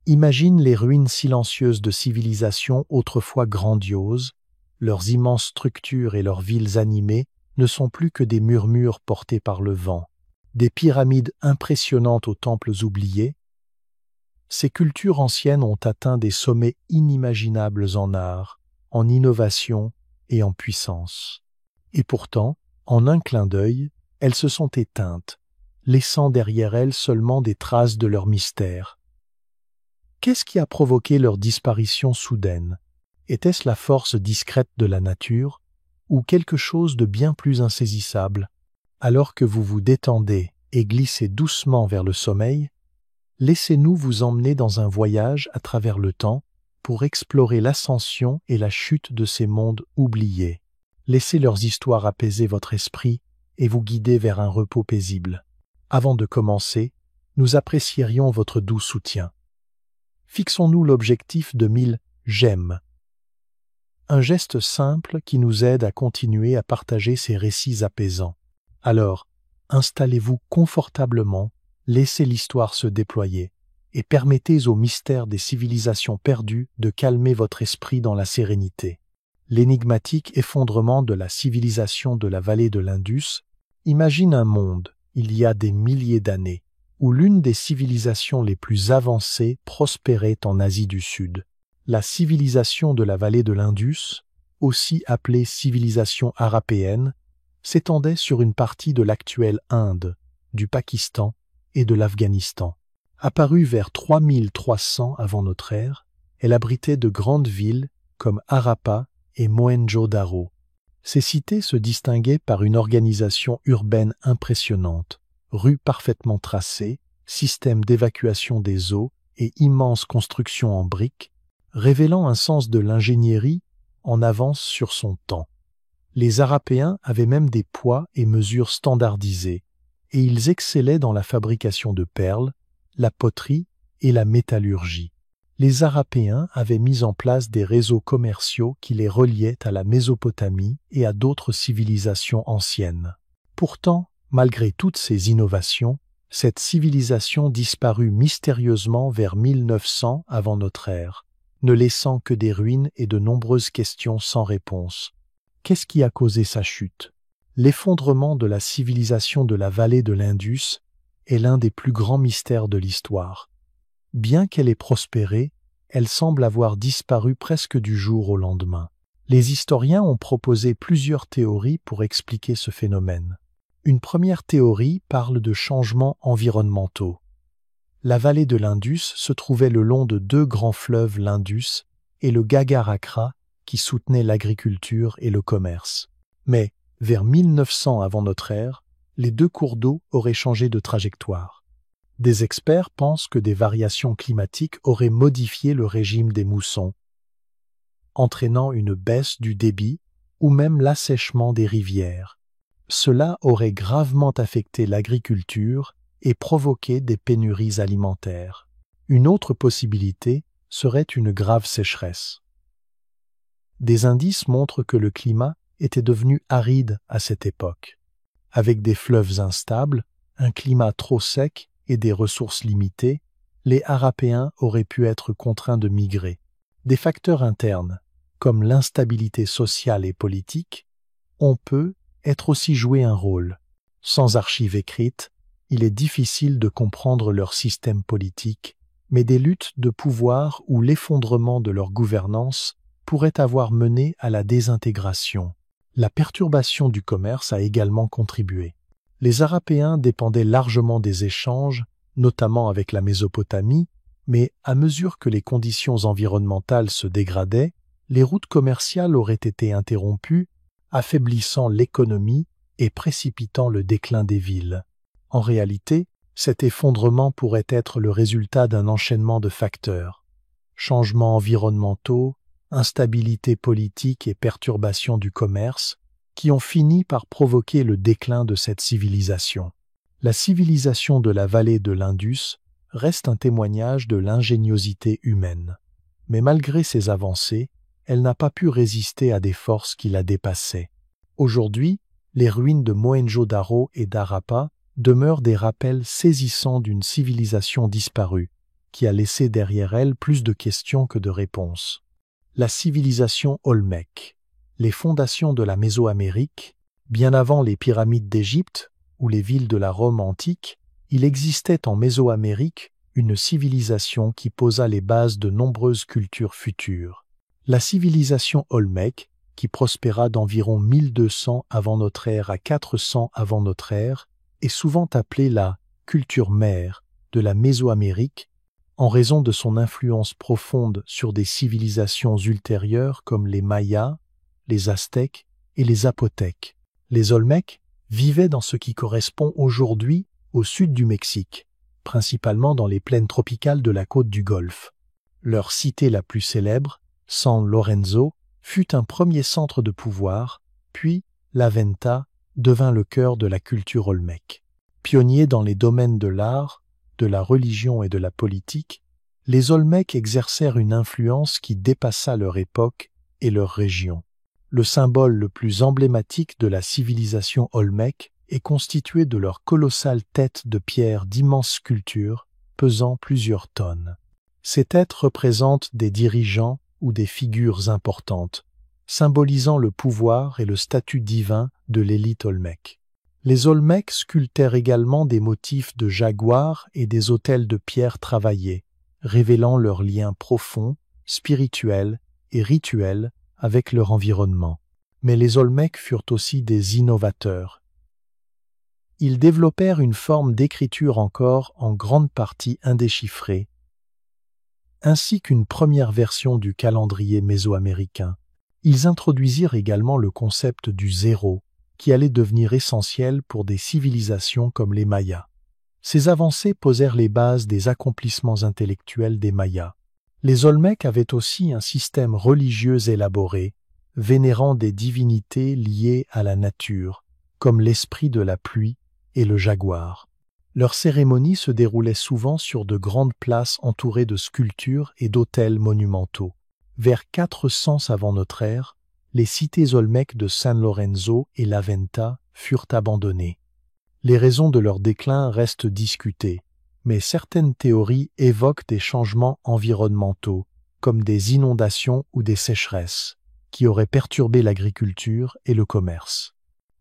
Imagine les ruines silencieuses de civilisations autrefois grandioses, leurs immenses structures et leurs villes animées ne sont plus que des murmures portés par le vent, des pyramides impressionnantes aux temples oubliés. Ces cultures anciennes ont atteint des sommets inimaginables en art, en innovation et en puissance. Et pourtant, en un clin d'œil, elles se sont éteintes, laissant derrière elles seulement des traces de leur mystère. Qu'est-ce qui a provoqué leur disparition soudaine? Était-ce la force discrète de la nature, ou quelque chose de bien plus insaisissable? Alors que vous vous détendez et glissez doucement vers le sommeil, laissez-nous vous emmener dans un voyage à travers le temps pour explorer l'ascension et la chute de ces mondes oubliés. Laissez leurs histoires apaiser votre esprit et vous guider vers un repos paisible. Avant de commencer, nous apprécierions votre doux soutien. Fixons-nous l'objectif de 1000 j'aime. Un geste simple qui nous aide à continuer à partager ces récits apaisants. Alors, installez-vous confortablement, laissez l'histoire se déployer et permettez au mystère des civilisations perdues de calmer votre esprit dans la sérénité. L'énigmatique effondrement de la civilisation de la vallée de l'Indus imagine un monde, il y a des milliers d'années, où l'une des civilisations les plus avancées prospérait en Asie du Sud. La civilisation de la vallée de l'Indus, aussi appelée civilisation arapéenne, s'étendait sur une partie de l'actuelle Inde, du Pakistan et de l'Afghanistan. Apparue vers 3300 avant notre ère, elle abritait de grandes villes comme Harappa et Mohenjo-Daro. Ces cités se distinguaient par une organisation urbaine impressionnante, rues parfaitement tracées, système d'évacuation des eaux et immenses constructions en briques, révélant un sens de l'ingénierie en avance sur son temps. Les Harapéens avaient même des poids et mesures standardisés, et ils excellaient dans la fabrication de perles, la poterie et la métallurgie. Les Harapéens avaient mis en place des réseaux commerciaux qui les reliaient à la Mésopotamie et à d'autres civilisations anciennes. Pourtant, malgré toutes ces innovations, cette civilisation disparut mystérieusement vers 1900 avant notre ère, ne laissant que des ruines et de nombreuses questions sans réponse. Qu'est-ce qui a causé sa chute? L'effondrement de la civilisation de la vallée de l'Indus est l'un des plus grands mystères de l'histoire. Bien qu'elle ait prospéré, elle semble avoir disparu presque du jour au lendemain. Les historiens ont proposé plusieurs théories pour expliquer ce phénomène. Une première théorie parle de changements environnementaux. La vallée de l'Indus se trouvait le long de deux grands fleuves, l'Indus et le Gagarakra, qui soutenaient l'agriculture et le commerce. Mais, vers 1900 avant notre ère, les deux cours d'eau auraient changé de trajectoire. Des experts pensent que des variations climatiques auraient modifié le régime des moussons, entraînant une baisse du débit ou même l'assèchement des rivières. Cela aurait gravement affecté l'agriculture et provoqué des pénuries alimentaires. Une autre possibilité serait une grave sécheresse. Des indices montrent que le climat était devenu aride à cette époque. Avec des fleuves instables, un climat trop sec et des ressources limitées, les Harapéens auraient pu être contraints de migrer. Des facteurs internes, comme l'instabilité sociale et politique, ont être aussi joué un rôle. Sans archives écrites, il est difficile de comprendre leur système politique, mais des luttes de pouvoir ou l'effondrement de leur gouvernance pourraient avoir mené à la désintégration. La perturbation du commerce a également contribué. Les Harapéens dépendaient largement des échanges, notamment avec la Mésopotamie, mais à mesure que les conditions environnementales se dégradaient, les routes commerciales auraient été interrompues, affaiblissant l'économie et précipitant le déclin des villes. En réalité, cet effondrement pourrait être le résultat d'un enchaînement de facteurs. Changements environnementaux, instabilité politique et perturbation du commerce, qui ont fini par provoquer le déclin de cette civilisation. La civilisation de la vallée de l'Indus reste un témoignage de l'ingéniosité humaine. Mais malgré ses avancées, elle n'a pas pu résister à des forces qui la dépassaient. Aujourd'hui, les ruines de Mohenjo-Daro et d'Harappa demeurent des rappels saisissants d'une civilisation disparue, qui a laissé derrière elle plus de questions que de réponses. La civilisation Olmèque. Les fondations de la Mésoamérique, bien avant les pyramides d'Égypte ou les villes de la Rome antique, il existait en Mésoamérique une civilisation qui posa les bases de nombreuses cultures futures. La civilisation Olmèque, qui prospéra d'environ 1200 avant notre ère à 400 avant notre ère, est souvent appelée la culture mère de la Mésoamérique en raison de son influence profonde sur des civilisations ultérieures comme les Mayas, les Aztèques et les Zapotèques. Les Olmèques vivaient dans ce qui correspond aujourd'hui au sud du Mexique, principalement dans les plaines tropicales de la côte du Golfe. Leur cité la plus célèbre, San Lorenzo, fut un premier centre de pouvoir, puis La Venta devint le cœur de la culture olmèque. Pionniers dans les domaines de l'art, de la religion et de la politique, les Olmèques exercèrent une influence qui dépassa leur époque et leur région. Le symbole le plus emblématique de la civilisation olmèque est constitué de leur colossale tête de pierre d'immenses sculptures, pesant plusieurs tonnes. Ces têtes représentent des dirigeants ou des figures importantes, symbolisant le pouvoir et le statut divin de l'élite olmèque. Les Olmèques sculptèrent également des motifs de jaguars et des autels de pierre travaillés, révélant leur lien profond, spirituel et rituel avec leur environnement. Mais les Olmèques furent aussi des innovateurs. Ils développèrent une forme d'écriture encore en grande partie indéchiffrée, ainsi qu'une première version du calendrier mésoaméricain. Ils introduisirent également le concept du zéro, qui allait devenir essentiel pour des civilisations comme les Mayas. Ces avancées posèrent les bases des accomplissements intellectuels des Mayas. Les Olmèques avaient aussi un système religieux élaboré, vénérant des divinités liées à la nature, comme l'esprit de la pluie et le jaguar. Leurs cérémonies se déroulaient souvent sur de grandes places entourées de sculptures et d'autels monumentaux. Vers 400 avant notre ère, les cités olmèques de San Lorenzo et La Venta furent abandonnées. Les raisons de leur déclin restent discutées, mais certaines théories évoquent des changements environnementaux, comme des inondations ou des sécheresses, qui auraient perturbé l'agriculture et le commerce.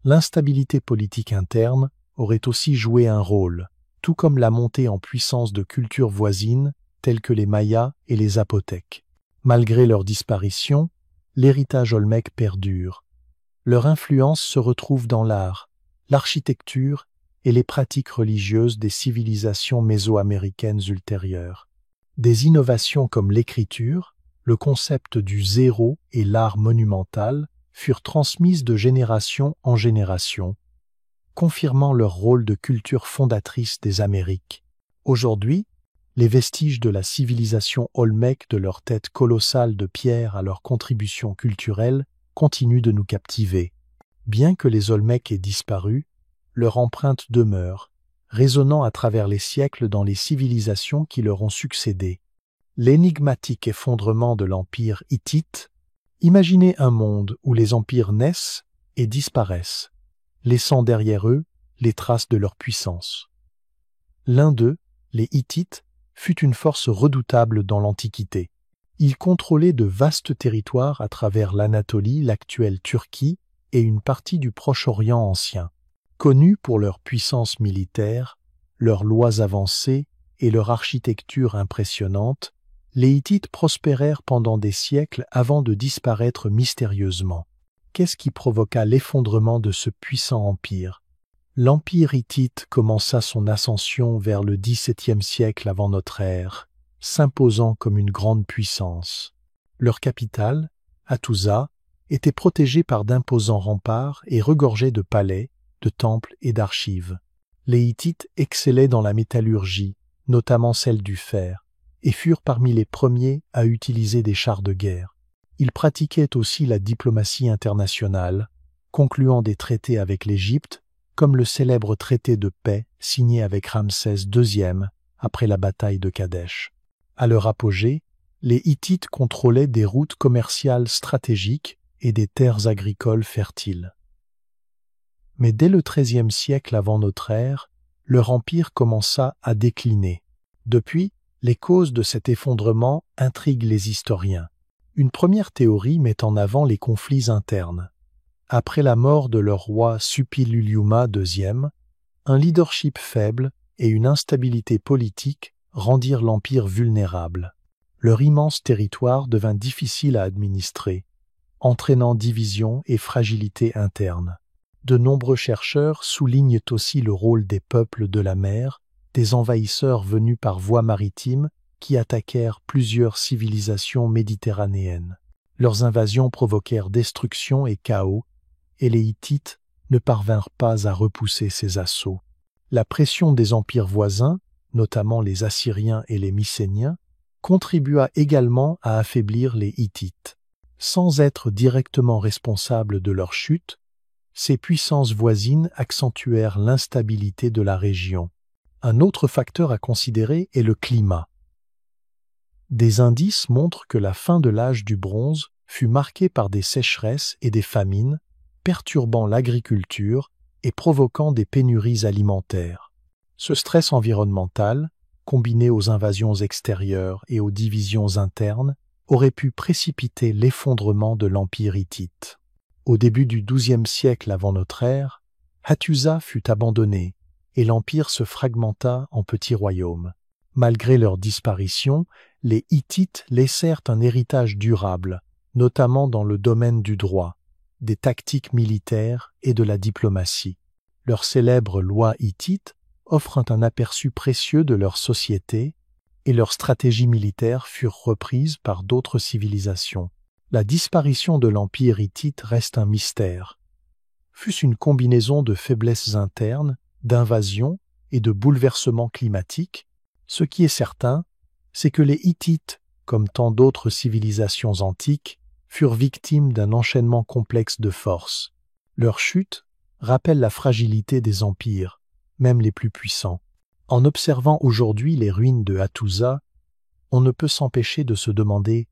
L'instabilité politique interne aurait aussi joué un rôle, tout comme la montée en puissance de cultures voisines telles que les Mayas et les Zapotèques. Malgré leur disparition, l'héritage olmèque perdure. Leur influence se retrouve dans l'art, l'architecture et les pratiques religieuses des civilisations mésoaméricaines ultérieures. Des innovations comme l'écriture, le concept du zéro et l'art monumental furent transmises de génération en génération, confirmant leur rôle de culture fondatrice des Amériques. Aujourd'hui, les vestiges de la civilisation olmèque, de leur tête colossale de pierre à leur contribution culturelle, continuent de nous captiver. Bien que les Olmèques aient disparu, leur empreinte demeure, résonnant à travers les siècles dans les civilisations qui leur ont succédé. L'énigmatique effondrement de l'empire hittite, imaginez un monde où les empires naissent et disparaissent, laissant derrière eux les traces de leur puissance. L'un d'eux, les Hittites, fut une force redoutable dans l'Antiquité. Ils contrôlaient de vastes territoires à travers l'Anatolie, l'actuelle Turquie et une partie du Proche-Orient ancien. Connus pour leur puissance militaire, leurs lois avancées et leur architecture impressionnante, les Hittites prospérèrent pendant des siècles avant de disparaître mystérieusement. Qu'est-ce qui provoqua l'effondrement de ce puissant empire? L'empire hittite commença son ascension vers le XVIIe siècle avant notre ère, s'imposant comme une grande puissance. Leur capitale, Hattusa, était protégée par d'imposants remparts et regorgeait de palais, de temples et d'archives. Les Hittites excellaient dans la métallurgie, notamment celle du fer, et furent parmi les premiers à utiliser des chars de guerre. Ils pratiquaient aussi la diplomatie internationale, concluant des traités avec l'Égypte, comme le célèbre traité de paix signé avec Ramsès II après la bataille de Kadesh. À leur apogée, les Hittites contrôlaient des routes commerciales stratégiques et des terres agricoles fertiles. Mais dès le XIIIe siècle avant notre ère, leur empire commença à décliner. Depuis, Les causes de cet effondrement intriguent les historiens. Une première théorie met en avant les conflits internes. Après la mort de leur roi Suppiluliuma II, un leadership faible et une instabilité politique rendirent l'empire vulnérable. Leur immense territoire devint difficile à administrer, entraînant division et fragilité interne. De nombreux chercheurs soulignent aussi le rôle des peuples de la mer, des envahisseurs venus par voie maritime qui attaquèrent plusieurs civilisations méditerranéennes. Leurs invasions provoquèrent destruction et chaos, et les Hittites ne parvinrent pas à repousser ces assauts. La pression des empires voisins, notamment les Assyriens et les Mycéniens, contribua également à affaiblir les Hittites. Sans être directement responsables de leur chute, ces puissances voisines accentuèrent l'instabilité de la région. Un autre facteur à considérer est le climat. Des indices montrent que la fin de l'âge du bronze fut marquée par des sécheresses et des famines, perturbant l'agriculture et provoquant des pénuries alimentaires. Ce stress environnemental, combiné aux invasions extérieures et aux divisions internes, aurait pu précipiter l'effondrement de l'empire hittite. Au début du XIIe siècle avant notre ère, Hattusa fut abandonné et l'empire se fragmenta en petits royaumes. Malgré leur disparition, les Hittites laissèrent un héritage durable, notamment dans le domaine du droit, des tactiques militaires et de la diplomatie. Leurs célèbres lois hittites offrent un aperçu précieux de leur société et leurs stratégies militaires furent reprises par d'autres civilisations. La disparition de l'empire hittite reste un mystère. Fut-ce une combinaison de faiblesses internes, d'invasions et de bouleversements climatiques? Ce qui est certain, c'est que les Hittites, comme tant d'autres civilisations antiques, furent victimes d'un enchaînement complexe de forces. Leur chute rappelle la fragilité des empires, même les plus puissants. En observant aujourd'hui les ruines de Hattusa, on ne peut s'empêcher de se demander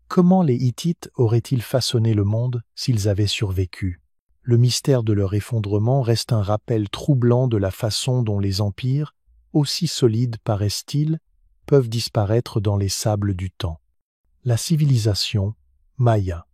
comment les Hittites auraient-ils façonné le monde s'ils avaient survécu. Le mystère de leur effondrement reste un rappel troublant de la façon dont les empires, aussi solides paraissent-ils, peuvent disparaître dans les sables du temps. La civilisation Maya.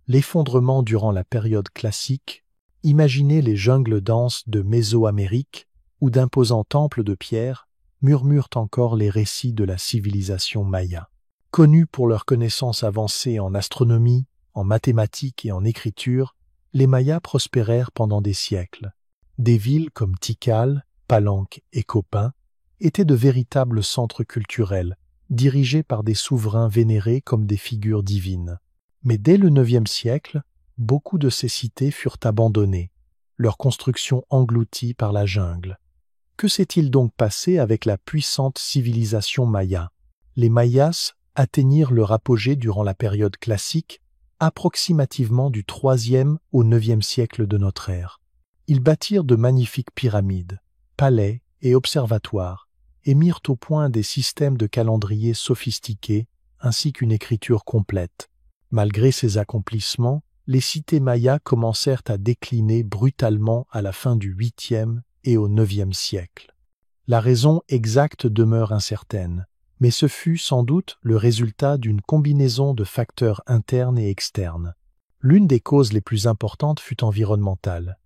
L'effondrement durant la période classique, imaginez les jungles denses de Mésoamérique ou d'imposants temples de pierre, murmurent encore les récits de la civilisation Maya. Connus pour leurs connaissances avancées en astronomie, en mathématiques et en écriture, les Mayas prospérèrent pendant des siècles. Des villes comme Tikal, Palenque et Copin étaient de véritables centres culturels, dirigés par des souverains vénérés comme des figures divines. Mais dès le IXe siècle, beaucoup de ces cités furent abandonnées, leur construction engloutie par la jungle. Que s'est-il donc passé avec la puissante civilisation maya? Les Mayas atteignirent leur apogée durant la période classique, approximativement du IIIe au IXe siècle de notre ère. Ils bâtirent de magnifiques pyramides, palais et observatoires, et mirent au point des systèmes de calendrier sophistiqués ainsi qu'une écriture complète. Malgré ces accomplissements, les cités mayas commencèrent à décliner brutalement à la fin du 8e et au 9e siècle. La raison exacte demeure incertaine, mais ce fut sans doute le résultat d'une combinaison de facteurs internes et externes. L'une des causes les plus importantes fut environnementale.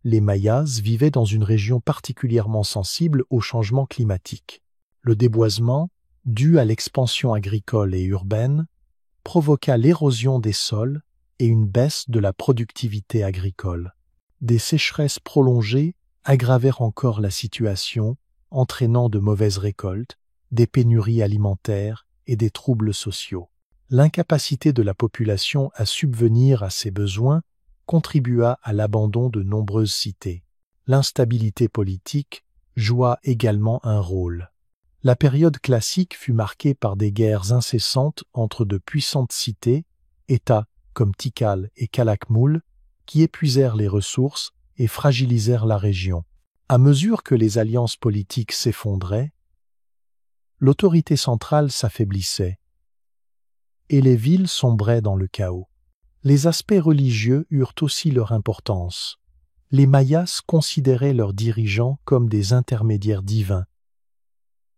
Les Mayas vivaient dans une région particulièrement sensible au changement climatique. Le déboisement, dû à l'expansion agricole et urbaine, provoqua l'érosion des sols et une baisse de la productivité agricole. Des sécheresses prolongées aggravèrent encore la situation, entraînant de mauvaises récoltes, des pénuries alimentaires et des troubles sociaux. L'incapacité de la population à subvenir à ses besoins contribua à l'abandon de nombreuses cités. L'instabilité politique joua également un rôle. La période classique fut marquée par des guerres incessantes entre de puissantes cités, États comme Tikal et Calakmul, qui épuisèrent les ressources et fragilisèrent la région. À mesure que les alliances politiques s'effondraient, l'autorité centrale s'affaiblissait et les villes sombraient dans le chaos. Les aspects religieux eurent aussi leur importance. Les Mayas considéraient leurs dirigeants comme des intermédiaires divins,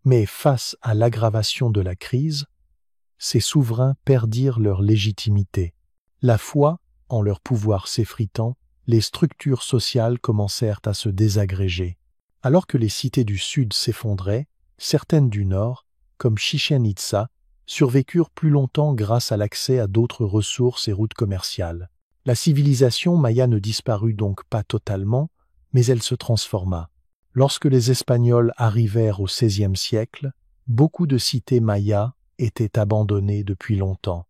Mais face à l'aggravation de la crise, ces souverains perdirent leur légitimité. La foi en leur pouvoir s'effritant, les structures sociales commencèrent à se désagréger. Alors que les cités du Sud s'effondraient, certaines du Nord, comme Chichén Itzá, survécurent plus longtemps grâce à l'accès à d'autres ressources et routes commerciales. La civilisation maya ne disparut donc pas totalement, mais elle se transforma. Lorsque les Espagnols arrivèrent au XVIe siècle, beaucoup de cités mayas étaient abandonnées depuis longtemps.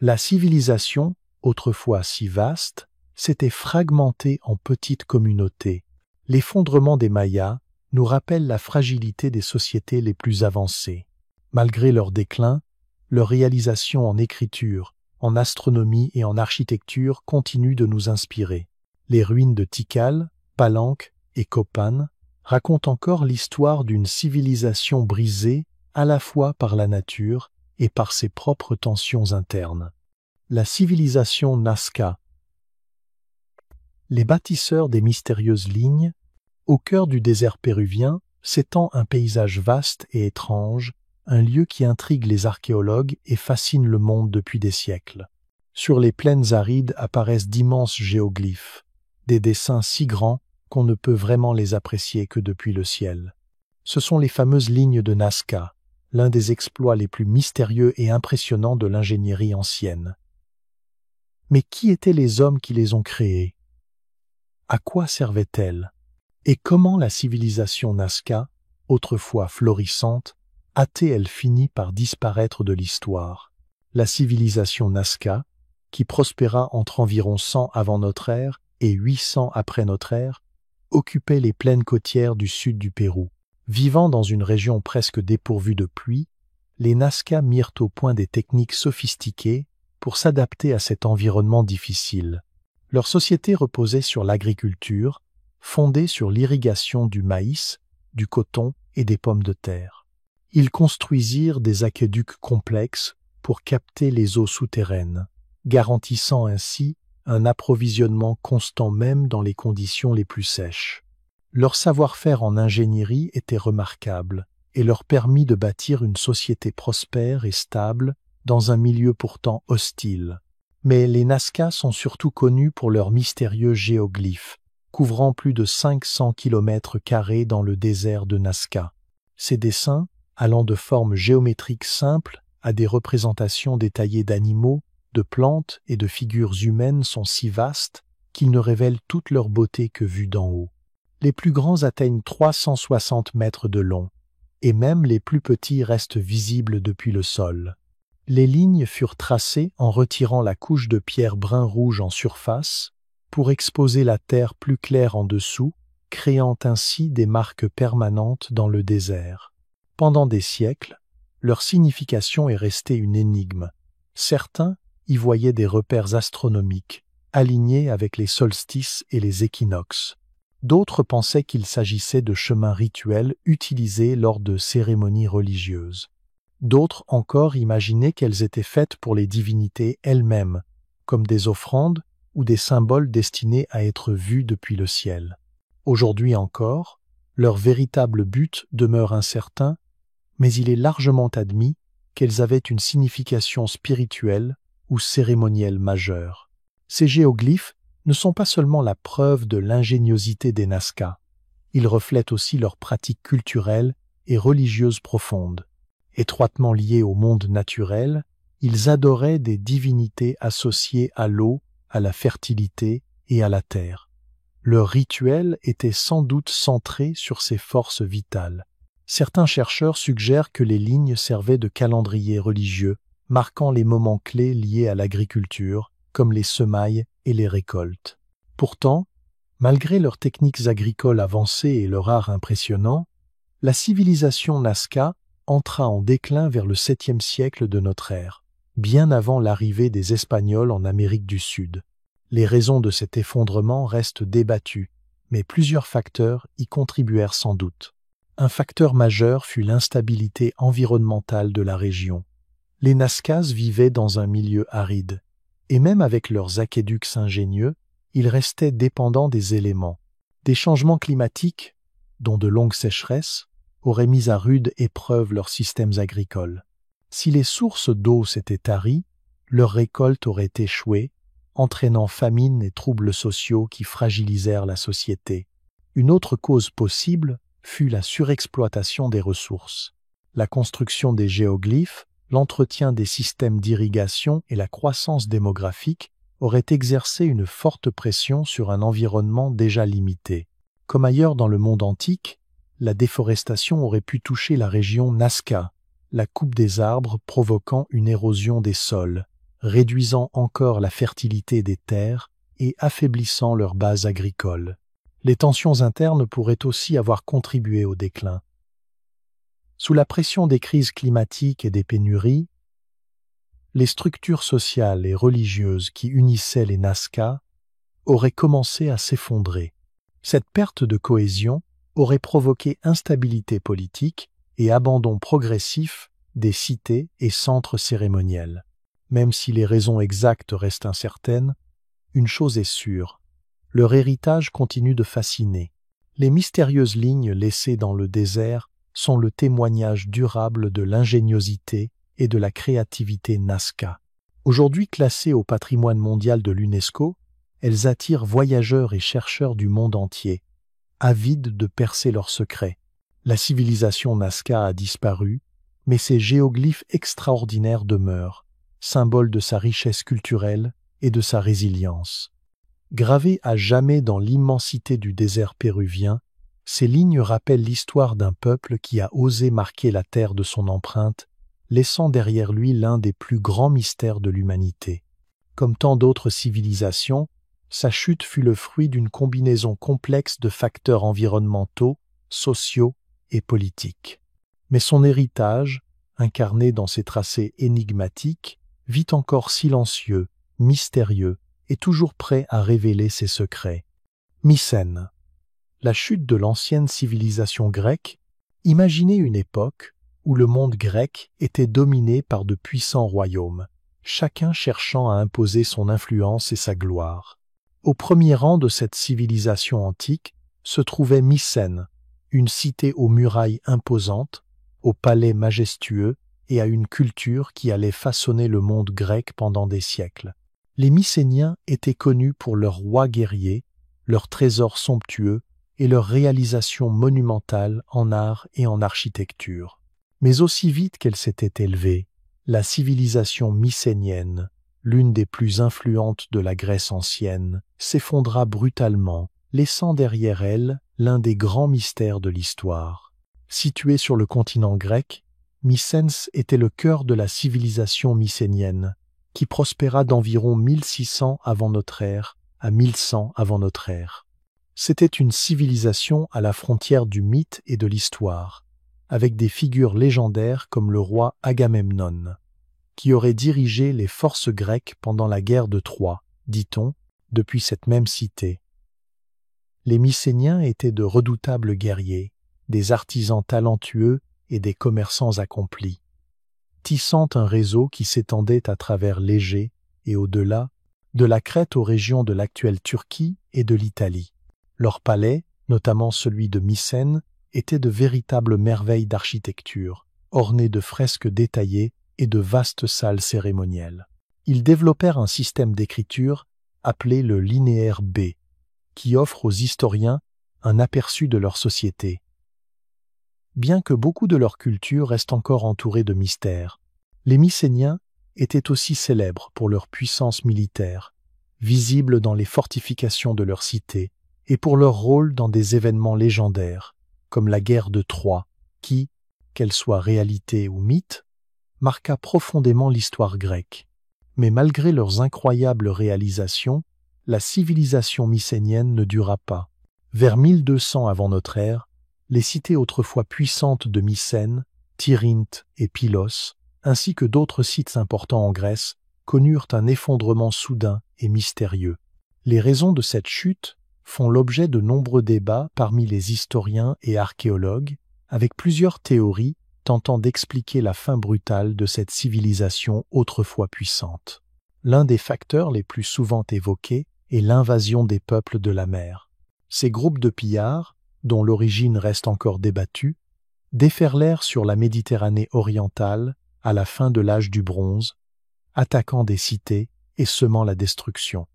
La civilisation, autrefois si vaste, s'était fragmentée en petites communautés. L'effondrement des Mayas nous rappelle la fragilité des sociétés les plus avancées. Malgré leur déclin, leurs réalisations en écriture, en astronomie et en architecture continuent de nous inspirer. Les ruines de Tikal, Palenque et Copan racontent encore l'histoire d'une civilisation brisée à la fois par la nature et par ses propres tensions internes. La civilisation Nazca. Les bâtisseurs des mystérieuses lignes, au cœur du désert péruvien, s'étend un paysage vaste et étrange, un lieu qui intrigue les archéologues et fascine le monde depuis des siècles. Sur les plaines arides apparaissent d'immenses géoglyphes, des dessins si grands qu'on ne peut vraiment les apprécier que depuis le ciel. Ce sont les fameuses lignes de Nazca, l'un des exploits les plus mystérieux et impressionnants de l'ingénierie ancienne. Mais qui étaient les hommes qui les ont créées? À quoi servaient-elles? Et comment la civilisation Nazca, autrefois florissante, a-t-elle fini par disparaître de l'histoire? La civilisation Nazca, qui prospéra entre environ 100 avant notre ère et 800 après notre ère, occupait les plaines côtières du sud du Pérou. Vivant dans une région presque dépourvue de pluie, les Nazca mirent au point des techniques sophistiquées pour s'adapter à cet environnement difficile. Leur société reposait sur l'agriculture, fondée sur l'irrigation du maïs, du coton et des pommes de terre. Ils construisirent des aqueducs complexes pour capter les eaux souterraines, garantissant ainsi un approvisionnement constant même dans les conditions les plus sèches. Leur savoir-faire en ingénierie était remarquable et leur permit de bâtir une société prospère et stable dans un milieu pourtant hostile. Mais les Nazca sont surtout connus pour leurs mystérieux géoglyphes, couvrant plus de 500 km² dans le désert de Nazca. Ces dessins, allant de formes géométriques simples à des représentations détaillées d'animaux, de plantes et de figures humaines sont si vastes qu'ils ne révèlent toute leur beauté que vus d'en haut. Les plus grands atteignent 360 mètres de long, et même les plus petits restent visibles depuis le sol. Les lignes furent tracées en retirant la couche de pierre brun-rouge en surface pour exposer la terre plus claire en dessous, créant ainsi des marques permanentes dans le désert. Pendant des siècles, leur signification est restée une énigme. Certains y voyaient des repères astronomiques, alignés avec les solstices et les équinoxes. D'autres pensaient qu'il s'agissait de chemins rituels utilisés lors de cérémonies religieuses. D'autres encore imaginaient qu'elles étaient faites pour les divinités elles-mêmes, comme des offrandes ou des symboles destinés à être vus depuis le ciel. Aujourd'hui encore, leur véritable but demeure incertain, mais il est largement admis qu'elles avaient une signification spirituelle ou cérémonielle majeure. Ces géoglyphes ne sont pas seulement la preuve de l'ingéniosité des Nazca, ils reflètent aussi leurs pratiques culturelles et religieuses profondes. Étroitement liés au monde naturel, ils adoraient des divinités associées à l'eau, à la fertilité et à la terre. Leur rituel était sans doute centré sur ces forces vitales. Certains chercheurs suggèrent que les lignes servaient de calendrier religieux, marquant les moments clés liés à l'agriculture, comme les semailles et les récoltes. Pourtant, malgré leurs techniques agricoles avancées et leur art impressionnant, la civilisation Nazca entra en déclin vers le 7e siècle de notre ère, bien avant l'arrivée des Espagnols en Amérique du Sud. Les raisons de cet effondrement restent débattues, mais plusieurs facteurs y contribuèrent sans doute. Un facteur majeur fut l'instabilité environnementale de la région. Les Nazcas vivaient dans un milieu aride, et même avec leurs aqueducs ingénieux, ils restaient dépendants des éléments. Des changements climatiques, dont de longues sécheresses, auraient mis à rude épreuve leurs systèmes agricoles. Si les sources d'eau s'étaient taries, leurs récoltes auraient échoué, entraînant famine et troubles sociaux qui fragilisèrent la société. Une autre cause possible fut la surexploitation des ressources. La construction des géoglyphes, l'entretien des systèmes d'irrigation et la croissance démographique auraient exercé une forte pression sur un environnement déjà limité. Comme ailleurs dans le monde antique, la déforestation aurait pu toucher la région Nazca, la coupe des arbres provoquant une érosion des sols, réduisant encore la fertilité des terres et affaiblissant leur base agricole. Les tensions internes pourraient aussi avoir contribué au déclin. Sous la pression des crises climatiques et des pénuries, les structures sociales et religieuses qui unissaient les Nazca auraient commencé à s'effondrer. Cette perte de cohésion aurait provoqué instabilité politique et abandon progressif des cités et centres cérémoniels. Même si les raisons exactes restent incertaines, une chose est sûre, leur héritage continue de fasciner. Les mystérieuses lignes laissées dans le désert sont le témoignage durable de l'ingéniosité et de la créativité Nazca. Aujourd'hui classées au patrimoine mondial de l'UNESCO, elles attirent voyageurs et chercheurs du monde entier, avides de percer leurs secrets. La civilisation Nazca a disparu, mais ses géoglyphes extraordinaires demeurent, symboles de sa richesse culturelle et de sa résilience. Gravées à jamais dans l'immensité du désert péruvien, ces lignes rappellent l'histoire d'un peuple qui a osé marquer la terre de son empreinte, laissant derrière lui l'un des plus grands mystères de l'humanité. Comme tant d'autres civilisations, sa chute fut le fruit d'une combinaison complexe de facteurs environnementaux, sociaux et politiques. Mais son héritage, incarné dans ses tracés énigmatiques, vit encore silencieux, mystérieux et toujours prêt à révéler ses secrets. Mycène. La chute de l'ancienne civilisation grecque, imaginez une époque où le monde grec était dominé par de puissants royaumes, chacun cherchant à imposer son influence et sa gloire. Au premier rang de cette civilisation antique se trouvait Mycène, une cité aux murailles imposantes, aux palais majestueux et à une culture qui allait façonner le monde grec pendant des siècles. Les Mycéniens étaient connus pour leurs rois guerriers, leurs trésors somptueux et leurs réalisations monumentales en art et en architecture. Mais aussi vite qu'elle s'était élevée, la civilisation mycénienne, l'une des plus influentes de la Grèce ancienne, s'effondra brutalement, laissant derrière elle l'un des grands mystères de l'histoire. Située sur le continent grec, Mycène était le cœur de la civilisation mycénienne, qui prospéra d'environ 1600 avant notre ère à 1100 avant notre ère. C'était une civilisation à la frontière du mythe et de l'histoire, avec des figures légendaires comme le roi Agamemnon, qui aurait dirigé les forces grecques pendant la guerre de Troie, dit-on, depuis cette même cité. Les Mycéniens étaient de redoutables guerriers, des artisans talentueux et des commerçants accomplis, tissant un réseau qui s'étendait à travers l'Égée et au-delà, de la Crète aux régions de l'actuelle Turquie et de l'Italie. Leurs palais, notamment celui de Mycène, étaient de véritables merveilles d'architecture, ornés de fresques détaillées et de vastes salles cérémonielles. Ils développèrent un système d'écriture appelé le linéaire B, qui offre aux historiens un aperçu de leur société. Bien que beaucoup de leur culture reste encore entourée de mystères, les Mycéniens étaient aussi célèbres pour leur puissance militaire, visible dans les fortifications de leur cité, et pour leur rôle dans des événements légendaires, comme la guerre de Troie, qui, qu'elle soit réalité ou mythe, marqua profondément l'histoire grecque. Mais malgré leurs incroyables réalisations, la civilisation mycénienne ne dura pas. Vers 1200 avant notre ère, les cités autrefois puissantes de Mycène, Tyrinthe et Pylos, ainsi que d'autres sites importants en Grèce, connurent un effondrement soudain et mystérieux. Les raisons de cette chute font l'objet de nombreux débats parmi les historiens et archéologues, avec plusieurs théories tentant d'expliquer la fin brutale de cette civilisation autrefois puissante. L'un des facteurs les plus souvent évoqués est l'invasion des peuples de la mer. Ces groupes de pillards, dont l'origine reste encore débattue, déferlèrent sur la Méditerranée orientale à la fin de l'âge du bronze, attaquant des cités et semant la destruction.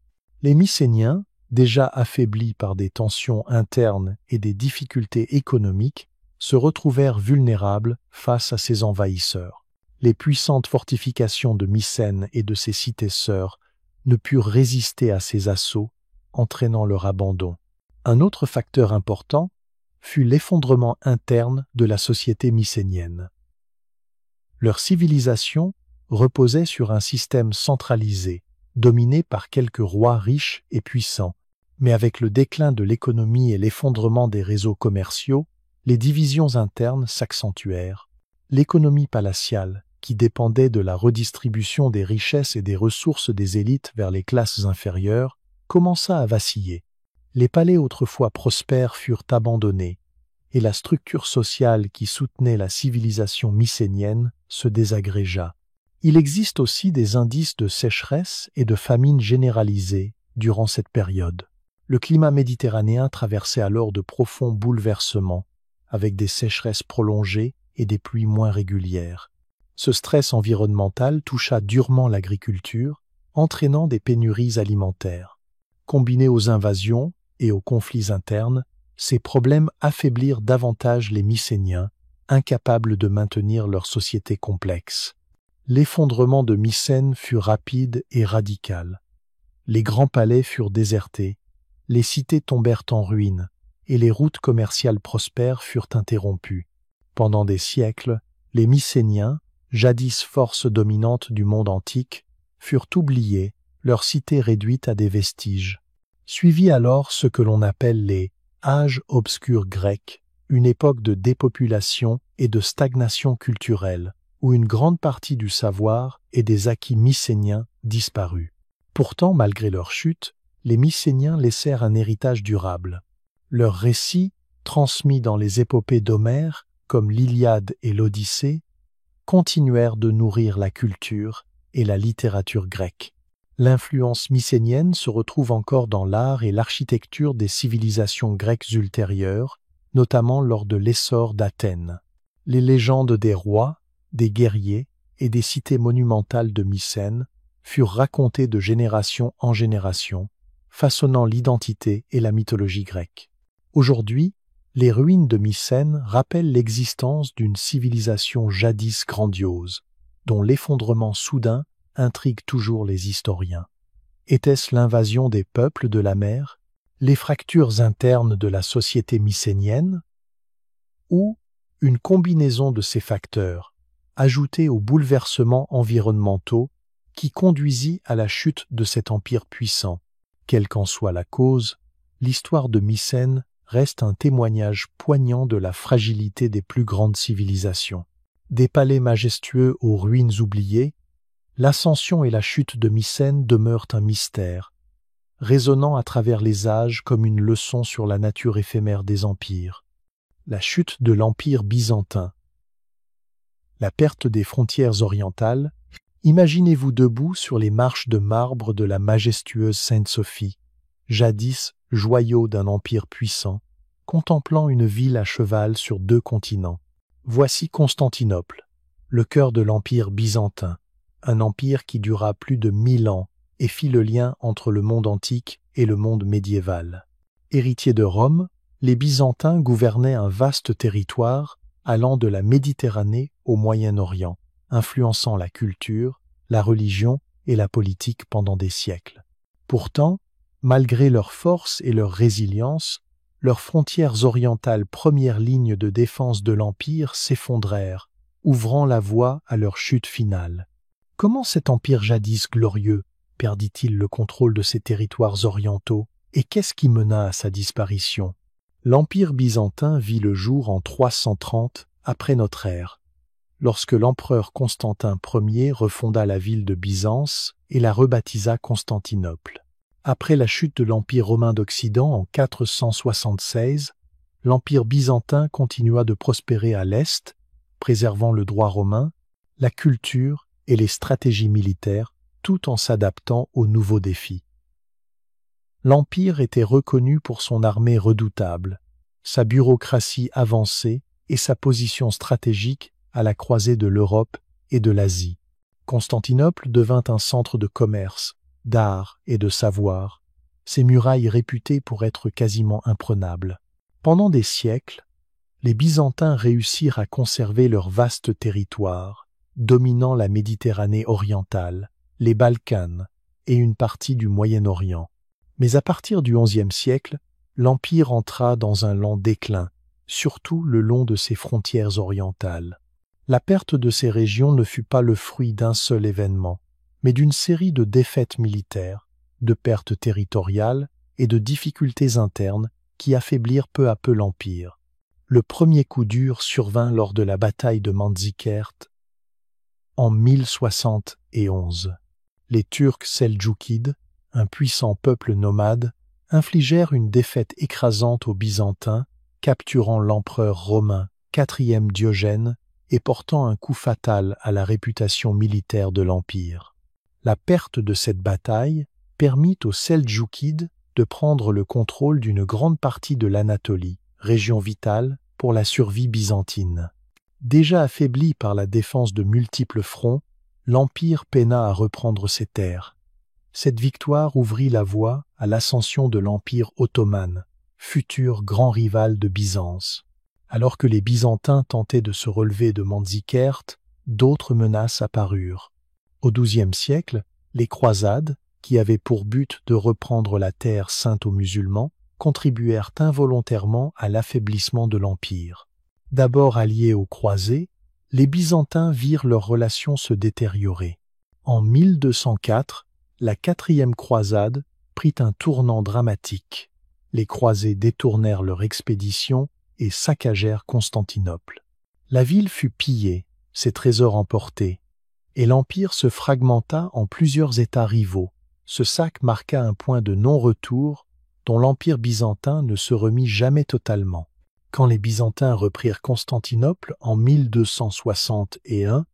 Les Mycéniens, déjà affaiblis par des tensions internes et des difficultés économiques, se retrouvèrent vulnérables face à ces envahisseurs. Les puissantes fortifications de Mycène et de ses cités sœurs ne purent résister à ces assauts, entraînant leur abandon. Un autre facteur important fut l'effondrement interne de la société mycénienne. Leur civilisation reposait sur un système centralisé, dominé par quelques rois riches et puissants, mais avec le déclin de l'économie et l'effondrement des réseaux commerciaux, les divisions internes s'accentuèrent. L'économie palatiale, qui dépendait de la redistribution des richesses et des ressources des élites vers les classes inférieures, commença à vaciller. Les palais autrefois prospères furent abandonnés, et la structure sociale qui soutenait la civilisation mycénienne se désagrégea. Il existe aussi des indices de sécheresse et de famine généralisée durant cette période. Le climat méditerranéen traversait alors de profonds bouleversements, avec des sécheresses prolongées et des pluies moins régulières. Ce stress environnemental toucha durement l'agriculture, entraînant des pénuries alimentaires. Combinés aux invasions et aux conflits internes, ces problèmes affaiblirent davantage les Mycéniens, incapables de maintenir leur société complexe. L'effondrement de Mycène fut rapide et radical. Les grands palais furent désertés, les cités tombèrent en ruine, et les routes commerciales prospères furent interrompues. Pendant des siècles, les Mycéniens, jadis force dominante du monde antique, furent oubliés, leurs cités réduites à des vestiges. Suivit alors ce que l'on appelle les âges obscurs grecs, une époque de dépopulation et de stagnation culturelle, où une grande partie du savoir et des acquis mycéniens disparut. Pourtant, malgré leur chute, les Mycéniens laissèrent un héritage durable. Leurs récits, transmis dans les épopées d'Homère, comme l'Iliade et l'Odyssée, continuèrent de nourrir la culture et la littérature grecque. L'influence mycénienne se retrouve encore dans l'art et l'architecture des civilisations grecques ultérieures, notamment lors de l'essor d'Athènes. Les légendes des rois, des guerriers et des cités monumentales de Mycène furent racontées de génération en génération, façonnant l'identité et la mythologie grecque. Aujourd'hui, les ruines de Mycène rappellent l'existence d'une civilisation jadis grandiose, dont l'effondrement soudain intrigue toujours les historiens. Était-ce l'invasion des peuples de la mer, les fractures internes de la société mycénienne, ou une combinaison de ces facteurs, ajoutés aux bouleversements environnementaux qui conduisit à la chute de cet empire puissant? Quelle qu'en soit la cause, l'histoire de Mycène reste un témoignage poignant de la fragilité des plus grandes civilisations. Des palais majestueux aux ruines oubliées, l'ascension et la chute de Mycène demeurent un mystère, résonnant à travers les âges comme une leçon sur la nature éphémère des empires. La chute de l'Empire byzantin. La perte des frontières orientales. Imaginez-vous debout sur les marches de marbre de la majestueuse Sainte-Sophie, jadis joyau d'un empire puissant, contemplant une ville à cheval sur 2 continents. Voici Constantinople, le cœur de l'Empire byzantin, un empire qui dura plus de 1000 ans et fit le lien entre le monde antique et le monde médiéval. Héritiers de Rome, les Byzantins gouvernaient un vaste territoire allant de la Méditerranée au Moyen-Orient, influençant la culture, la religion et la politique pendant des siècles. Pourtant, malgré leur force et leur résilience, leurs frontières orientales, première ligne de défense de l'Empire, s'effondrèrent, ouvrant la voie à leur chute finale. Comment cet empire jadis glorieux perdit-il le contrôle de ses territoires orientaux, et qu'est-ce qui mena à sa disparition? L'Empire byzantin vit le jour en 330 après notre ère, lorsque l'empereur Constantin Ier refonda la ville de Byzance et la rebaptisa Constantinople. Après la chute de l'Empire romain d'Occident en 476, l'Empire byzantin continua de prospérer à l'Est, préservant le droit romain, la culture et les stratégies militaires, tout en s'adaptant aux nouveaux défis. L'Empire était reconnu pour son armée redoutable, sa bureaucratie avancée et sa position stratégique à la croisée de l'Europe et de l'Asie. Constantinople devint un centre de commerce, d'art et de savoir, ses murailles réputées pour être quasiment imprenables. Pendant des siècles, les Byzantins réussirent à conserver leur vaste territoire, dominant la Méditerranée orientale, les Balkans et une partie du Moyen-Orient. Mais à partir du XIe siècle, l'Empire entra dans un lent déclin, surtout le long de ses frontières orientales. La perte de ces régions ne fut pas le fruit d'un seul événement, mais d'une série de défaites militaires, de pertes territoriales et de difficultés internes qui affaiblirent peu à peu l'Empire. Le premier coup dur survint lors de la bataille de Manzikert en 1071. Les Turcs seldjoukides, un puissant peuple nomade, infligèrent une défaite écrasante aux Byzantins, capturant l'empereur romain IV Diogène et portant un coup fatal à la réputation militaire de l'Empire. La perte de cette bataille permit aux Seldjoukides de prendre le contrôle d'une grande partie de l'Anatolie, région vitale pour la survie byzantine. Déjà affaibli par la défense de multiples fronts, l'Empire peina à reprendre ses terres. Cette victoire ouvrit la voie à l'ascension de l'Empire ottoman, futur grand rival de Byzance. Alors que les Byzantins tentaient de se relever de Manzikert, d'autres menaces apparurent. Au XIIe siècle, les croisades, qui avaient pour but de reprendre la terre sainte aux musulmans, contribuèrent involontairement à l'affaiblissement de l'Empire. D'abord alliés aux croisés, les Byzantins virent leurs relations se détériorer. En 1204, la quatrième croisade prit un tournant dramatique. Les croisés détournèrent leur expédition et saccagèrent Constantinople. La ville fut pillée, ses trésors emportés, et l'Empire se fragmenta en plusieurs États rivaux. Ce sac marqua un point de non-retour dont l'Empire byzantin ne se remit jamais totalement. Quand les Byzantins reprirent Constantinople en 1261,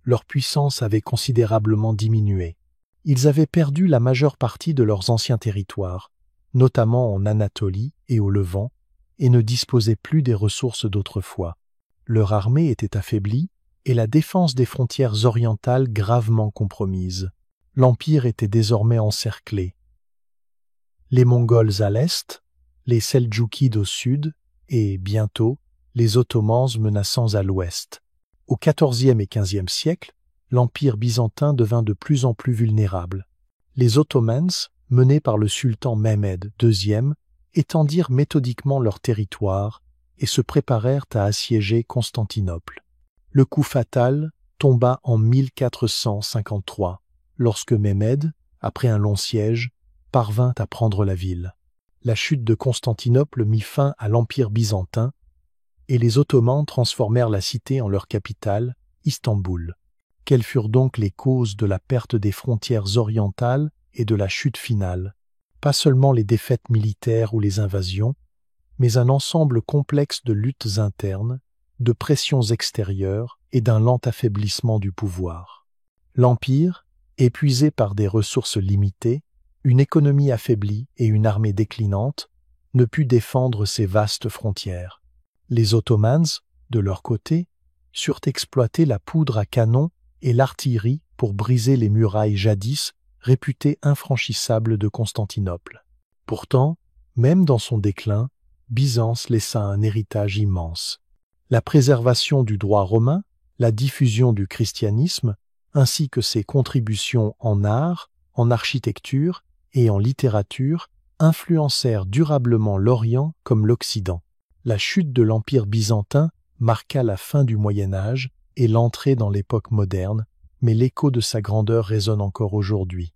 leur puissance avait considérablement diminué. Ils avaient perdu la majeure partie de leurs anciens territoires, notamment en Anatolie et au Levant, et ne disposaient plus des ressources d'autrefois. Leur armée était affaiblie et la défense des frontières orientales gravement compromise. L'Empire était désormais encerclé. Les Mongols à l'est, les Seldjoukides au sud et, bientôt, les Ottomans menaçant à l'ouest. Au XIVe et XVe siècle, l'Empire byzantin devint de plus en plus vulnérable. Les Ottomans, menés par le sultan Mehmed II, étendirent méthodiquement leur territoire et se préparèrent à assiéger Constantinople. Le coup fatal tomba en 1453, lorsque Mehmed, après un long siège, parvint à prendre la ville. La chute de Constantinople mit fin à l'Empire byzantin et les Ottomans transformèrent la cité en leur capitale, Istanbul. Quelles furent donc les causes de la perte des frontières orientales et de la chute finale? Pas seulement les défaites militaires ou les invasions, mais un ensemble complexe de luttes internes, de pressions extérieures et d'un lent affaiblissement du pouvoir. L'Empire, épuisé par des ressources limitées, une économie affaiblie et une armée déclinante, ne put défendre ses vastes frontières. Les Ottomans, de leur côté, surent exploiter la poudre à canon et l'artillerie pour briser les murailles jadis réputées infranchissables de Constantinople. Pourtant, même dans son déclin, Byzance laissa un héritage immense. La préservation du droit romain, la diffusion du christianisme, ainsi que ses contributions en art, en architecture et en littérature influencèrent durablement l'Orient comme l'Occident. La chute de l'Empire byzantin marqua la fin du Moyen Âge et l'entrée dans l'époque moderne, mais l'écho de sa grandeur résonne encore aujourd'hui.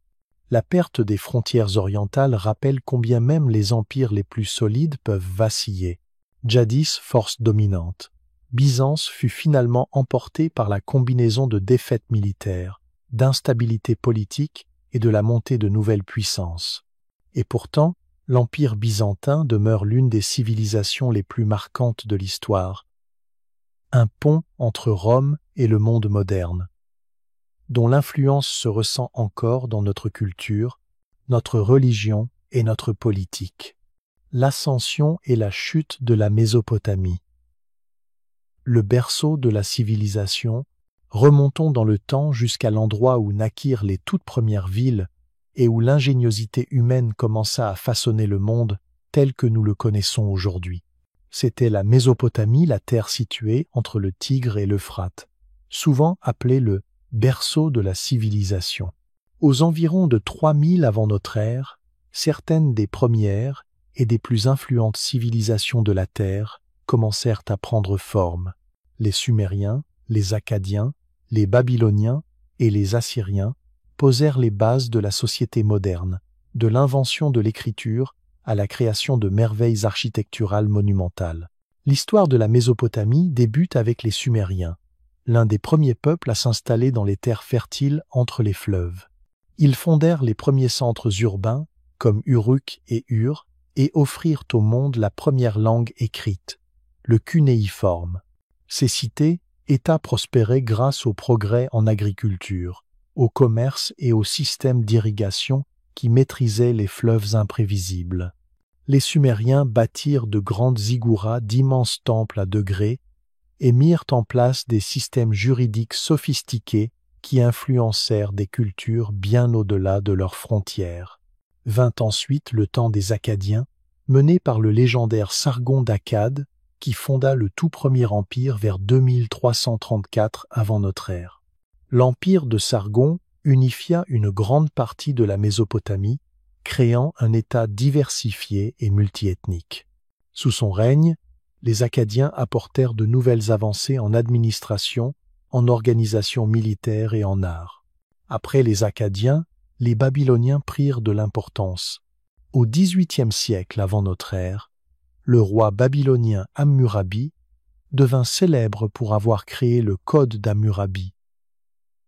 La perte des frontières orientales rappelle combien même les empires les plus solides peuvent vaciller. Jadis force dominante, Byzance fut finalement emportée par la combinaison de défaites militaires, d'instabilité politique et de la montée de nouvelles puissances. Et pourtant, l'Empire byzantin demeure l'une des civilisations les plus marquantes de l'histoire, un pont entre Rome et le monde moderne, dont l'influence se ressent encore dans notre culture, notre religion et notre politique. L'ascension et la chute de la Mésopotamie. le berceau de la civilisation, remontons dans le temps jusqu'à l'endroit où naquirent les toutes premières villes et où l'ingéniosité humaine commença à façonner le monde tel que nous le connaissons aujourd'hui. C'était la Mésopotamie, la terre située entre le Tigre et l'Euphrate, souvent appelée le berceau de la civilisation. Aux environs de 3000 avant notre ère, certaines des premières et des plus influentes civilisations de la Terre commencèrent à prendre forme. Les Sumériens, les Akkadiens, les Babyloniens et les Assyriens posèrent les bases de la société moderne, de l'invention de l'écriture à la création de merveilles architecturales monumentales. L'histoire de la Mésopotamie débute avec les Sumériens, l'un des premiers peuples à s'installer dans les terres fertiles entre les fleuves. Ils fondèrent les premiers centres urbains, comme Uruk et Ur, et offrirent au monde la première langue écrite, le cunéiforme. Ces cités, États prospéraient grâce au progrès en agriculture, au commerce et au système d'irrigation qui maîtrisaient les fleuves imprévisibles. Les Sumériens bâtirent de grandes ziggourats d'immenses temples à degrés et mirent en place des systèmes juridiques sophistiqués qui influencèrent des cultures bien au-delà de leurs frontières. Vint ensuite le temps des Akkadiens, mené par le légendaire Sargon d'Akkad, qui fonda le tout premier empire vers 2334 avant notre ère. L'empire de Sargon unifia une grande partie de la Mésopotamie, créant un État diversifié et multiethnique. Sous son règne, les Akkadiens apportèrent de nouvelles avancées en administration, en organisation militaire et en art. Après les Akkadiens, les Babyloniens prirent de l'importance. Au XVIIIe siècle avant notre ère, le roi babylonien Hammurabi devint célèbre pour avoir créé le Code d'Hammurabi,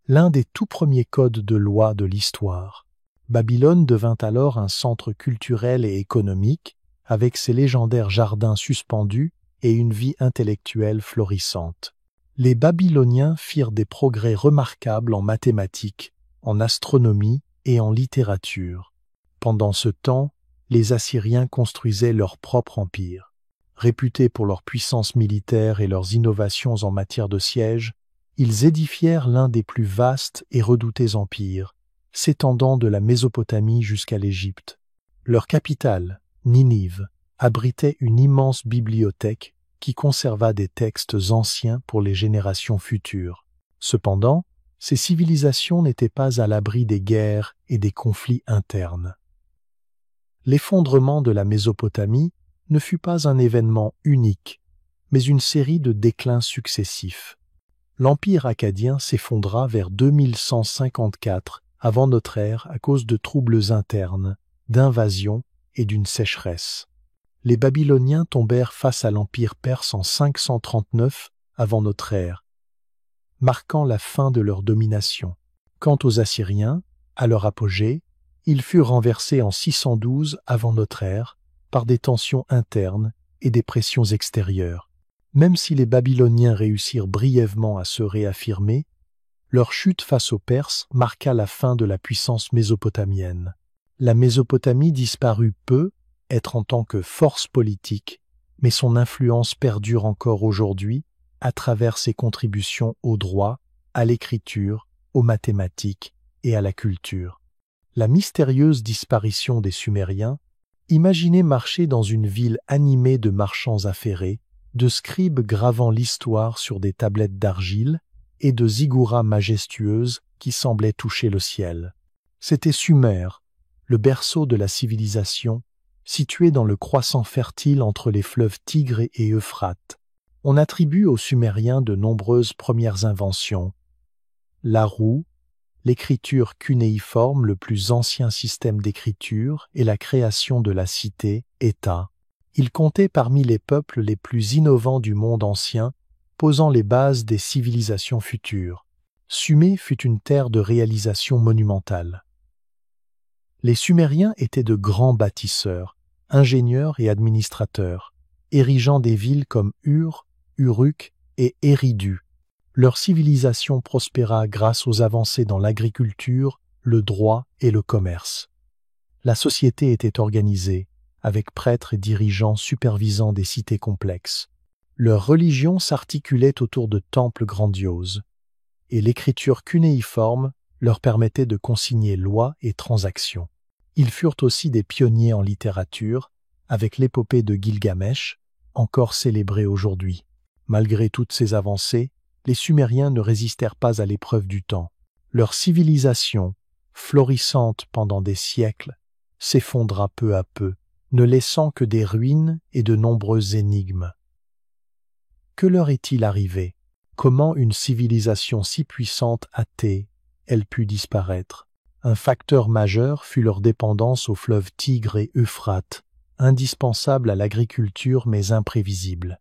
l'un des tout premiers codes de loi de l'histoire. Babylone devint alors un centre culturel et économique, avec ses légendaires jardins suspendus et une vie intellectuelle florissante. Les Babyloniens firent des progrès remarquables en mathématiques, en astronomie et en littérature. Pendant ce temps, les Assyriens construisaient leur propre empire. Réputés pour leur puissance militaire et leurs innovations en matière de siège, ils édifièrent l'un des plus vastes et redoutés empires, s'étendant de la Mésopotamie jusqu'à l'Égypte. Leur capitale, Ninive, abritait une immense bibliothèque qui conserva des textes anciens pour les générations futures. Cependant, ces civilisations n'étaient pas à l'abri des guerres et des conflits internes. L'effondrement de la Mésopotamie ne fut pas un événement unique, mais une série de déclins successifs. L'Empire akkadien s'effondra vers 2154 avant notre ère à cause de troubles internes, d'invasions et d'une sécheresse. Les Babyloniens tombèrent face à l'Empire perse en 539 avant notre ère, marquant la fin de leur domination. Quant aux Assyriens, à leur apogée, ils furent renversés en 612 avant notre ère par des tensions internes et des pressions extérieures. Même si les Babyloniens réussirent brièvement à se réaffirmer, leur chute face aux Perses marqua la fin de la puissance mésopotamienne. La Mésopotamie disparut peu, être en tant que force politique, mais son influence perdure encore aujourd'hui à travers ses contributions au droit, à l'écriture, aux mathématiques et à la culture. La mystérieuse disparition des Sumériens, imaginez marcher dans une ville animée de marchands affairés, de scribes gravant l'histoire sur des tablettes d'argile et de ziggourats majestueuses qui semblaient toucher le ciel. C'était Sumer, le berceau de la civilisation, situé dans le croissant fertile entre les fleuves Tigre et Euphrate. On attribue aux Sumériens de nombreuses premières inventions. La roue, l'écriture cunéiforme, le plus ancien système d'écriture, et la création de la cité-État. Il comptait parmi les peuples les plus innovants du monde ancien, posant les bases des civilisations futures. Sumé fut une terre de réalisation monumentale. Les Sumériens étaient de grands bâtisseurs, ingénieurs et administrateurs, érigeant des villes comme Ur, Uruk et Eridu. Leur civilisation prospéra grâce aux avancées dans l'agriculture, le droit et le commerce. La société était organisée, avec prêtres et dirigeants supervisant des cités complexes. Leur religion s'articulait autour de temples grandioses, et l'écriture cunéiforme leur permettait de consigner lois et transactions. Ils furent aussi des pionniers en littérature, avec l'épopée de Gilgamesh, encore célébrée aujourd'hui. Malgré toutes ces avancées, les Sumériens ne résistèrent pas à l'épreuve du temps. Leur civilisation, florissante pendant des siècles, s'effondra peu à peu, ne laissant que des ruines et de nombreuses énigmes. Que leur est-il arrivé? Comment une civilisation si puissante a-t-elle pu disparaître? Un facteur majeur fut leur dépendance aux fleuves Tigre et Euphrate, indispensables à l'agriculture mais imprévisibles.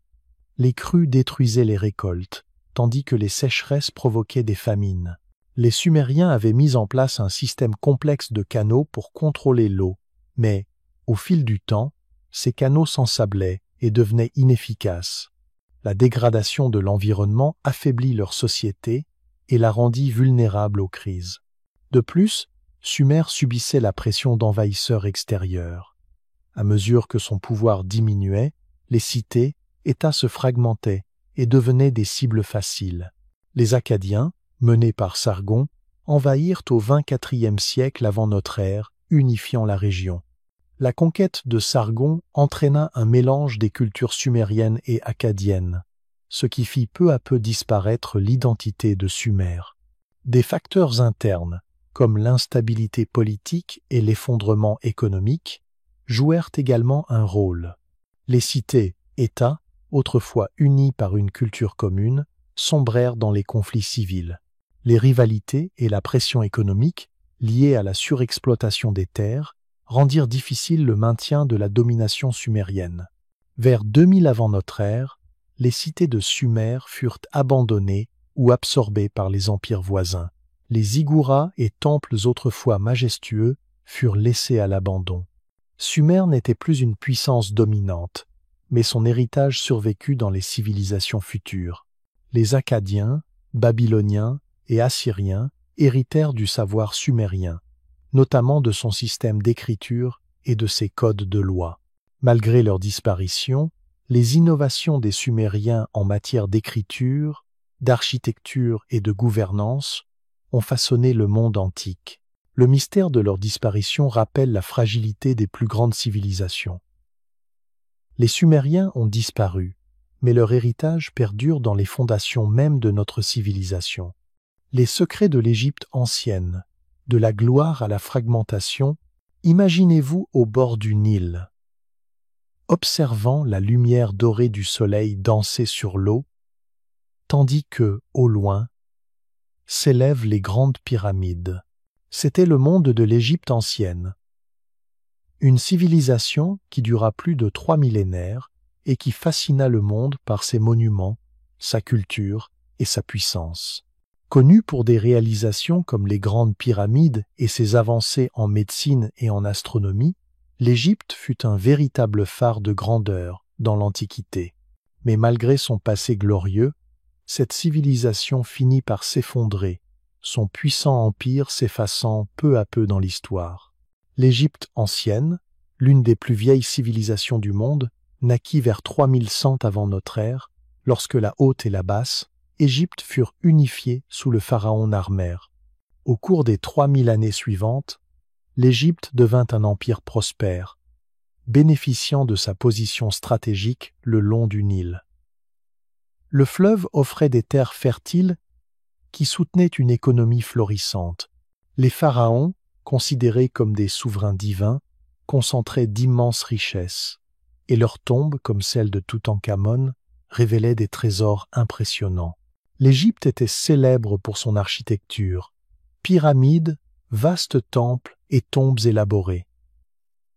Les crues détruisaient les récoltes, tandis que les sécheresses provoquaient des famines. Les Sumériens avaient mis en place un système complexe de canaux pour contrôler l'eau, mais, au fil du temps, ces canaux s'ensablaient et devenaient inefficaces. La dégradation de l'environnement affaiblit leur société et la rendit vulnérable aux crises. De plus, Sumer subissait la pression d'envahisseurs extérieurs. À mesure que son pouvoir diminuait, les cités, États se fragmentaient et devenaient des cibles faciles. Les Akkadiens, menés par Sargon, envahirent au XXIVe siècle avant notre ère, unifiant la région. La conquête de Sargon entraîna un mélange des cultures sumériennes et akkadiennes, ce qui fit peu à peu disparaître l'identité de Sumer. Des facteurs internes, comme l'instabilité politique et l'effondrement économique, jouèrent également un rôle. Les cités, États, autrefois unis par une culture commune, sombrèrent dans les conflits civils. Les rivalités et la pression économique, liées à la surexploitation des terres, rendirent difficile le maintien de la domination sumérienne. Vers 2000 avant notre ère, les cités de Sumer furent abandonnées ou absorbées par les empires voisins. Les ziggourats et temples autrefois majestueux furent laissés à l'abandon. Sumer n'était plus une puissance dominante, mais son héritage survécut dans les civilisations futures. Les Akkadiens, Babyloniens et Assyriens héritèrent du savoir sumérien, notamment de son système d'écriture et de ses codes de loi. Malgré leur disparition, les innovations des Sumériens en matière d'écriture, d'architecture et de gouvernance ont façonné le monde antique. Le mystère de leur disparition rappelle la fragilité des plus grandes civilisations. Les Sumériens ont disparu, mais leur héritage perdure dans les fondations mêmes de notre civilisation. Les secrets de l'Égypte ancienne, de la gloire à la fragmentation, imaginez-vous au bord du Nil, observant la lumière dorée du soleil danser sur l'eau, tandis que, au loin, s'élèvent les grandes pyramides. C'était le monde de l'Égypte ancienne. Une civilisation qui dura plus de 3 millénaires et qui fascina le monde par ses monuments, sa culture et sa puissance. Connue pour des réalisations comme les grandes pyramides et ses avancées en médecine et en astronomie, l'Égypte fut un véritable phare de grandeur dans l'Antiquité. Mais malgré son passé glorieux, cette civilisation finit par s'effondrer, son puissant empire s'effaçant peu à peu dans l'histoire. L'Égypte ancienne, l'une des plus vieilles civilisations du monde, naquit vers 3100 avant notre ère, lorsque la Haute et la Basse, Égypte furent unifiées sous le pharaon Narmer. Au cours des 3000 années suivantes, l'Égypte devint un empire prospère, bénéficiant de sa position stratégique le long du Nil. Le fleuve offrait des terres fertiles qui soutenaient une économie florissante. Les pharaons, considérés comme des souverains divins, concentraient d'immenses richesses, et leurs tombes, comme celle de Toutankhamon, révélaient des trésors impressionnants. L'Égypte était célèbre pour son architecture, pyramides, vastes temples et tombes élaborées.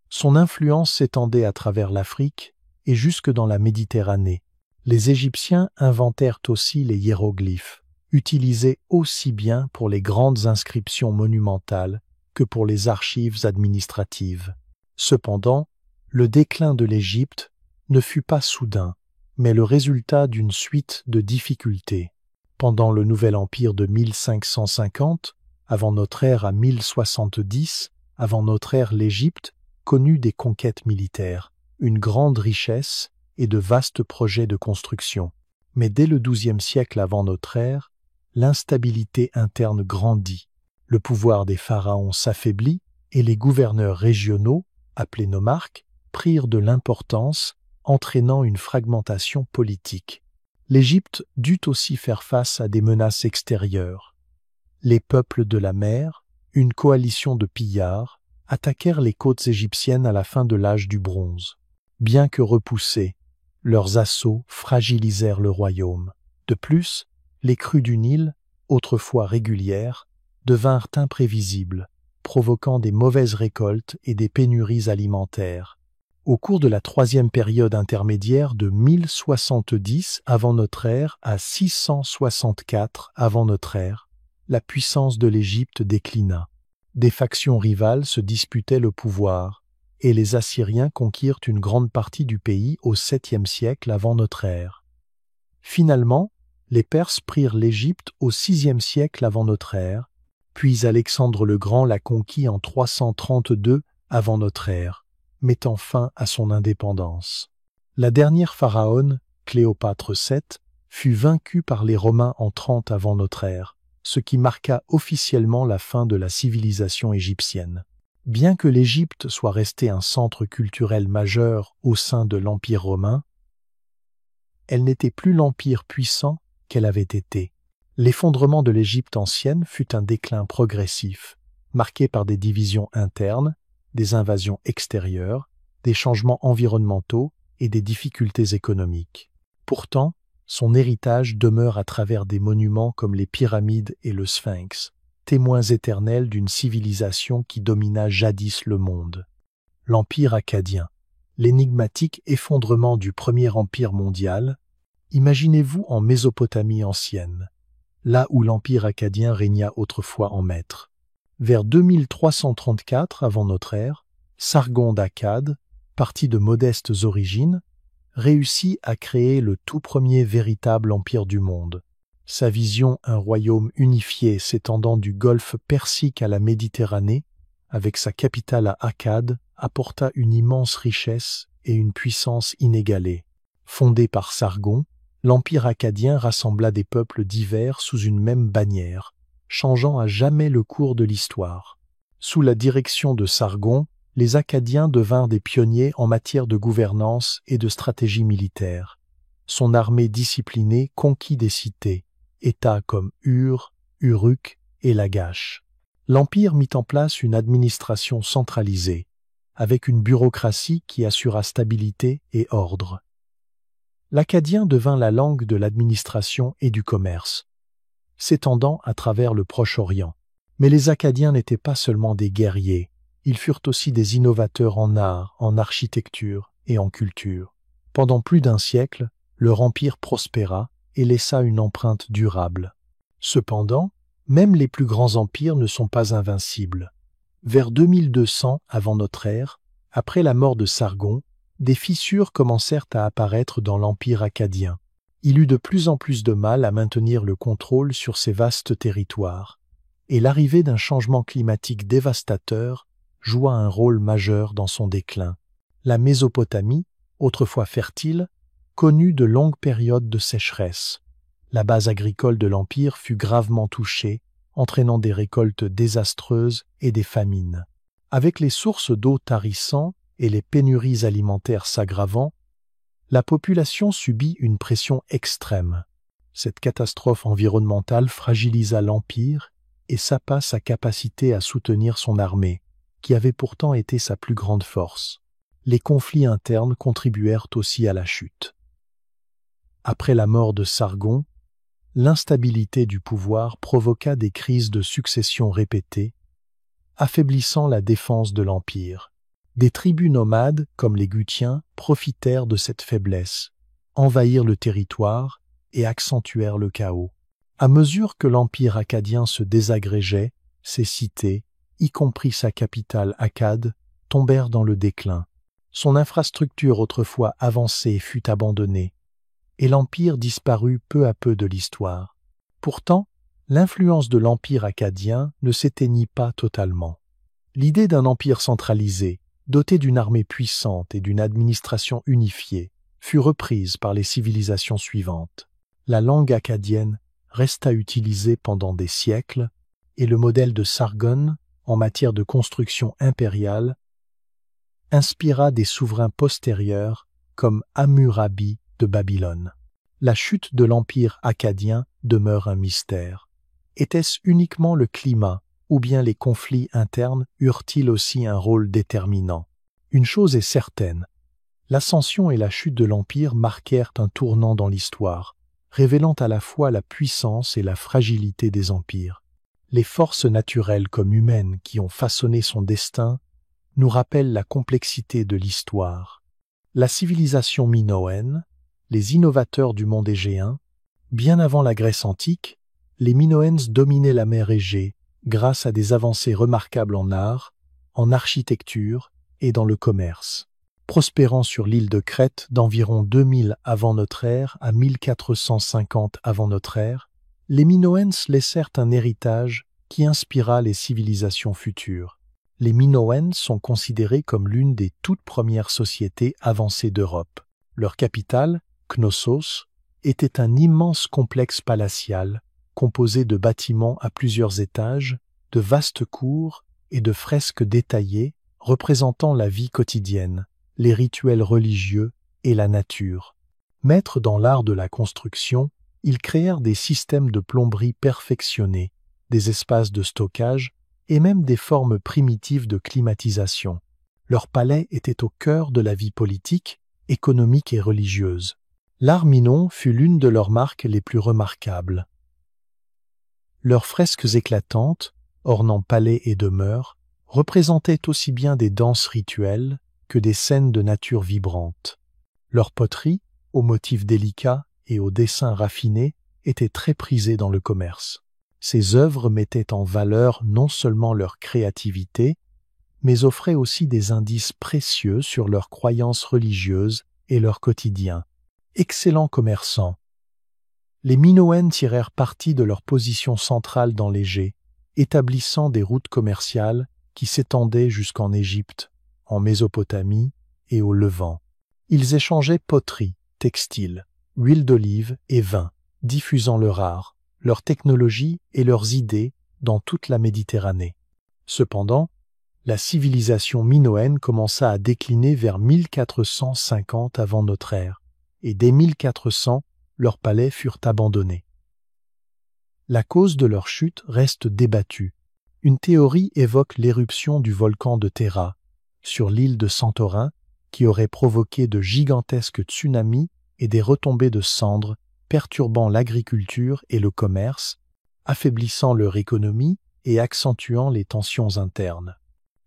Son influence s'étendait à travers l'Afrique et jusque dans la Méditerranée. Les Égyptiens inventèrent aussi les hiéroglyphes, utilisés aussi bien pour les grandes inscriptions monumentales que pour les archives administratives. Cependant, le déclin de l'Égypte ne fut pas soudain, mais le résultat d'une suite de difficultés. Pendant le Nouvel Empire de 1550, avant notre ère à 1070, avant notre ère l'Égypte connut des conquêtes militaires, une grande richesse et de vastes projets de construction. Mais dès le XIIe siècle avant notre ère, l'instabilité interne grandit. Le pouvoir des pharaons s'affaiblit et les gouverneurs régionaux, appelés nomarques, prirent de l'importance, entraînant une fragmentation politique. L'Égypte dut aussi faire face à des menaces extérieures. Les peuples de la mer, une coalition de pillards, attaquèrent les côtes égyptiennes à la fin de l'âge du bronze. Bien que repoussés, leurs assauts fragilisèrent le royaume. De plus, les crues du Nil, autrefois régulières, devinrent imprévisibles, provoquant des mauvaises récoltes et des pénuries alimentaires. Au cours de la troisième période intermédiaire de 1070 avant notre ère à 664 avant notre ère, la puissance de l'Égypte déclina. Des factions rivales se disputaient le pouvoir, et les Assyriens conquirent une grande partie du pays au 7e siècle avant notre ère. Finalement, les Perses prirent l'Égypte au 6e siècle avant notre ère, puis Alexandre le Grand la conquit en 332 avant notre ère, mettant fin à son indépendance. La dernière pharaone, Cléopâtre VII, fut vaincue par les Romains en 30 avant notre ère, ce qui marqua officiellement la fin de la civilisation égyptienne. Bien que l'Égypte soit restée un centre culturel majeur au sein de l'Empire romain, elle n'était plus l'empire puissant qu'elle avait été. L'effondrement de l'Égypte ancienne fut un déclin progressif, marqué par des divisions internes, des invasions extérieures, des changements environnementaux et des difficultés économiques. Pourtant, son héritage demeure à travers des monuments comme les pyramides et le Sphinx, témoins éternels d'une civilisation qui domina jadis le monde. L'Empire akkadien, l'énigmatique effondrement du premier empire mondial, imaginez-vous en Mésopotamie ancienne, là où l'Empire akkadien régna autrefois en maître. Vers 2334 avant notre ère, Sargon d'Akkad, parti de modestes origines, réussit à créer le tout premier véritable empire du monde. Sa vision, un royaume unifié s'étendant du golfe Persique à la Méditerranée, avec sa capitale à Akkad, apporta une immense richesse et une puissance inégalée. Fondé par Sargon, l'empire akkadien rassembla des peuples divers sous une même bannière, changeant à jamais le cours de l'histoire. Sous la direction de Sargon, les Akkadiens devinrent des pionniers en matière de gouvernance et de stratégie militaire. Son armée disciplinée conquit des cités, États comme Ur, Uruk et Lagash. L'Empire mit en place une administration centralisée, avec une bureaucratie qui assura stabilité et ordre. L'akkadien devint la langue de l'administration et du commerce, s'étendant à travers le Proche-Orient. Mais les Akkadiens n'étaient pas seulement des guerriers, ils furent aussi des innovateurs en art, en architecture et en culture. Pendant plus d'un siècle, leur empire prospéra et laissa une empreinte durable. Cependant, même les plus grands empires ne sont pas invincibles. Vers 2200 avant notre ère, après la mort de Sargon, des fissures commencèrent à apparaître dans l'empire akkadien. Il eut de plus en plus de mal à maintenir le contrôle sur ces vastes territoires, et l'arrivée d'un changement climatique dévastateur joua un rôle majeur dans son déclin. La Mésopotamie, autrefois fertile, connut de longues périodes de sécheresse. La base agricole de l'Empire fut gravement touchée, entraînant des récoltes désastreuses et des famines. Avec les sources d'eau tarissant et les pénuries alimentaires s'aggravant, la population subit une pression extrême. Cette catastrophe environnementale fragilisa l'Empire et sapa sa capacité à soutenir son armée, qui avait pourtant été sa plus grande force. Les conflits internes contribuèrent aussi à la chute. Après la mort de Sargon, l'instabilité du pouvoir provoqua des crises de succession répétées, affaiblissant la défense de l'Empire. Des tribus nomades, comme les Gutiens, profitèrent de cette faiblesse, envahirent le territoire et accentuèrent le chaos. À mesure que l'Empire akkadien se désagrégeait, ses cités, y compris sa capitale Akkad, tombèrent dans le déclin. Son infrastructure autrefois avancée fut abandonnée, et l'Empire disparut peu à peu de l'histoire. Pourtant, l'influence de l'Empire akkadien ne s'éteignit pas totalement. L'idée d'un empire centralisé, doté d'une armée puissante et d'une administration unifiée, fut reprise par les civilisations suivantes. La langue akkadienne resta utilisée pendant des siècles et le modèle de Sargon, en matière de construction impériale, inspira des souverains postérieurs comme Hammurabi de Babylone. La chute de l'empire akkadien demeure un mystère. Était-ce uniquement le climat ou bien les conflits internes eurent-ils aussi un rôle déterminant? Une chose est certaine, l'ascension et la chute de l'empire marquèrent un tournant dans l'histoire, révélant à la fois la puissance et la fragilité des empires. Les forces naturelles comme humaines qui ont façonné son destin nous rappellent la complexité de l'histoire. La civilisation minoenne, les innovateurs du monde égéen, bien avant la Grèce antique, les Minoens dominaient la mer Égée grâce à des avancées remarquables en art, en architecture et dans le commerce. Prospérant sur l'île de Crète d'environ 2000 avant notre ère à 1450 avant notre ère, les Minoens laissèrent un héritage qui inspira les civilisations futures. Les Minoens sont considérés comme l'une des toutes premières sociétés avancées d'Europe. Leur capitale, Knossos, était un immense complexe palatial composé de bâtiments à plusieurs étages, de vastes cours et de fresques détaillées représentant la vie quotidienne, les rituels religieux et la nature. Maîtres dans l'art de la construction, ils créèrent des systèmes de plomberie perfectionnés, des espaces de stockage et même des formes primitives de climatisation. Leur palais était au cœur de la vie politique, économique et religieuse. L'art minoen fut l'une de leurs marques les plus remarquables. Leurs fresques éclatantes, ornant palais et demeures, représentaient aussi bien des danses rituelles que des scènes de nature vibrante. Leur poterie, aux motifs délicats et aux dessins raffinés, était très prisée dans le commerce. Ces œuvres mettaient en valeur non seulement leur créativité, mais offraient aussi des indices précieux sur leurs croyances religieuses et leur quotidien. Excellents commerçants, les Minoens tirèrent parti de leur position centrale dans l'Égée, établissant des routes commerciales qui s'étendaient jusqu'en Égypte, en Mésopotamie et au Levant. Ils échangeaient poterie, textiles, huile d'olive et vin, diffusant leur art, leur technologie et leurs idées dans toute la Méditerranée. Cependant, la civilisation minoenne commença à décliner vers 1450 avant notre ère, et dès 1400, leurs palais furent abandonnés. La cause de leur chute reste débattue. Une théorie évoque l'éruption du volcan de Terra, sur l'île de Santorin, qui aurait provoqué de gigantesques tsunamis et des retombées de cendres, perturbant l'agriculture et le commerce, affaiblissant leur économie et accentuant les tensions internes.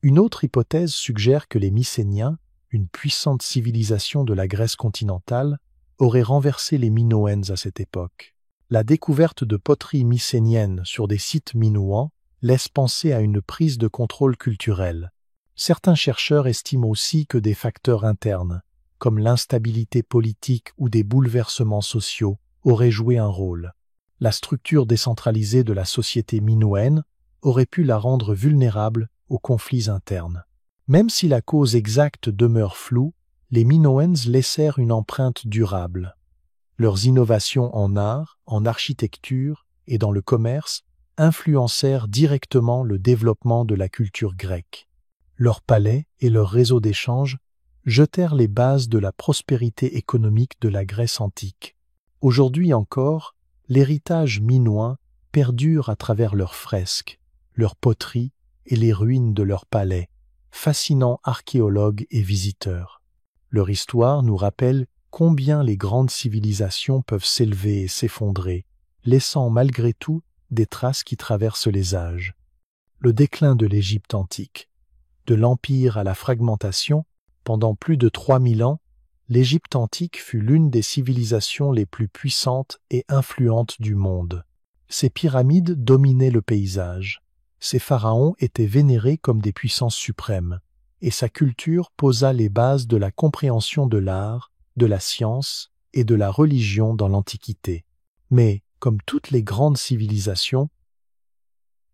Une autre hypothèse suggère que les Mycéniens, une puissante civilisation de la Grèce continentale, auraient renversé les Minoens à cette époque. La découverte de poteries mycéniennes sur des sites minoans laisse penser à une prise de contrôle culturel. Certains chercheurs estiment aussi que des facteurs internes, comme l'instabilité politique ou des bouleversements sociaux, auraient joué un rôle. La structure décentralisée de la société minoenne aurait pu la rendre vulnérable aux conflits internes. Même si la cause exacte demeure floue, les Minoens laissèrent une empreinte durable. Leurs innovations en art, en architecture et dans le commerce influencèrent directement le développement de la culture grecque. Leurs palais et leurs réseaux d'échanges jetèrent les bases de la prospérité économique de la Grèce antique. Aujourd'hui encore, l'héritage minoen perdure à travers leurs fresques, leurs poteries et les ruines de leurs palais, fascinant archéologues et visiteurs. Leur histoire nous rappelle combien les grandes civilisations peuvent s'élever et s'effondrer, laissant malgré tout des traces qui traversent les âges. Le déclin de l'Égypte antique. De l'Empire à la fragmentation, pendant plus de 3000 ans, l'Égypte antique fut l'une des civilisations les plus puissantes et influentes du monde. Ses pyramides dominaient le paysage. Ses pharaons étaient vénérés comme des puissances suprêmes, et sa culture posa les bases de la compréhension de l'art, de la science et de la religion dans l'Antiquité. Mais, comme toutes les grandes civilisations,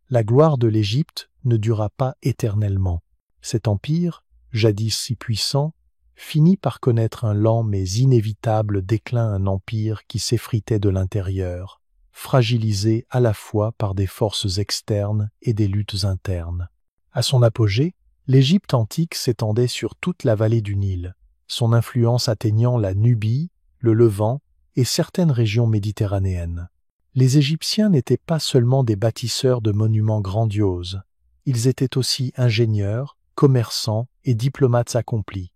la gloire de l'Égypte ne dura pas éternellement. Cet empire, jadis si puissant, finit par connaître un lent mais inévitable déclin, un empire qui s'effritait de l'intérieur, fragilisé à la fois par des forces externes et des luttes internes. À son apogée, l'Égypte antique s'étendait sur toute la vallée du Nil, son influence atteignant la Nubie, le Levant et certaines régions méditerranéennes. Les Égyptiens n'étaient pas seulement des bâtisseurs de monuments grandioses, ils étaient aussi ingénieurs, commerçants et diplomates accomplis.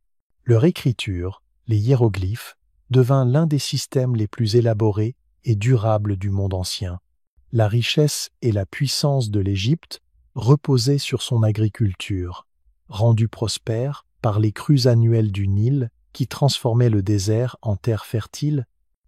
Leur écriture, les hiéroglyphes, devint l'un des systèmes les plus élaborés et durables du monde ancien. La richesse et la puissance de l'Égypte reposaient sur son agriculture, rendue prospère par les crues annuelles du Nil qui transformaient le désert en terre fertile,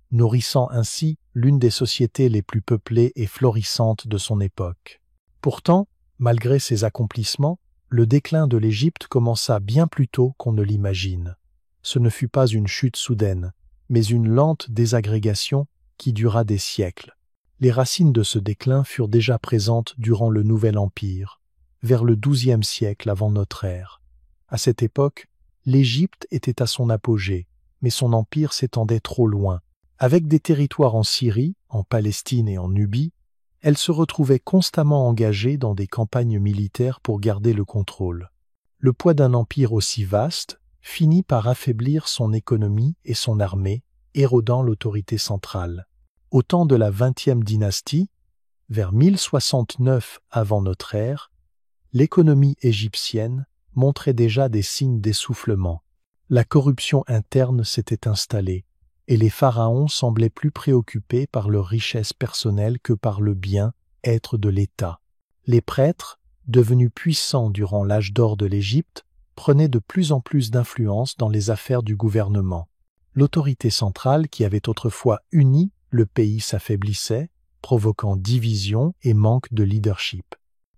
nourrissant ainsi l'une des sociétés les plus peuplées et florissantes de son époque. Pourtant, malgré ces accomplissements, le déclin de l'Égypte commença bien plus tôt qu'on ne l'imagine. Ce ne fut pas une chute soudaine, mais une lente désagrégation qui dura des siècles. Les racines de ce déclin furent déjà présentes durant le Nouvel Empire, vers le XIIe siècle avant notre ère. À cette époque, l'Égypte était à son apogée, mais son empire s'étendait trop loin. Avec des territoires en Syrie, en Palestine et en Nubie, elle se retrouvait constamment engagée dans des campagnes militaires pour garder le contrôle. Le poids d'un empire aussi vaste finit par affaiblir son économie et son armée, érodant l'autorité centrale. Au temps de la 20e dynastie, vers 1069 avant notre ère, l'économie égyptienne montrait déjà des signes d'essoufflement. La corruption interne s'était installée, et les pharaons semblaient plus préoccupés par leur richesse personnelle que par le bien-être de l'État. Les prêtres, devenus puissants durant l'âge d'or de l'Égypte, prenaient de plus en plus d'influence dans les affaires du gouvernement. L'autorité centrale, qui avait autrefois uni le pays, s'affaiblissait, provoquant division et manque de leadership.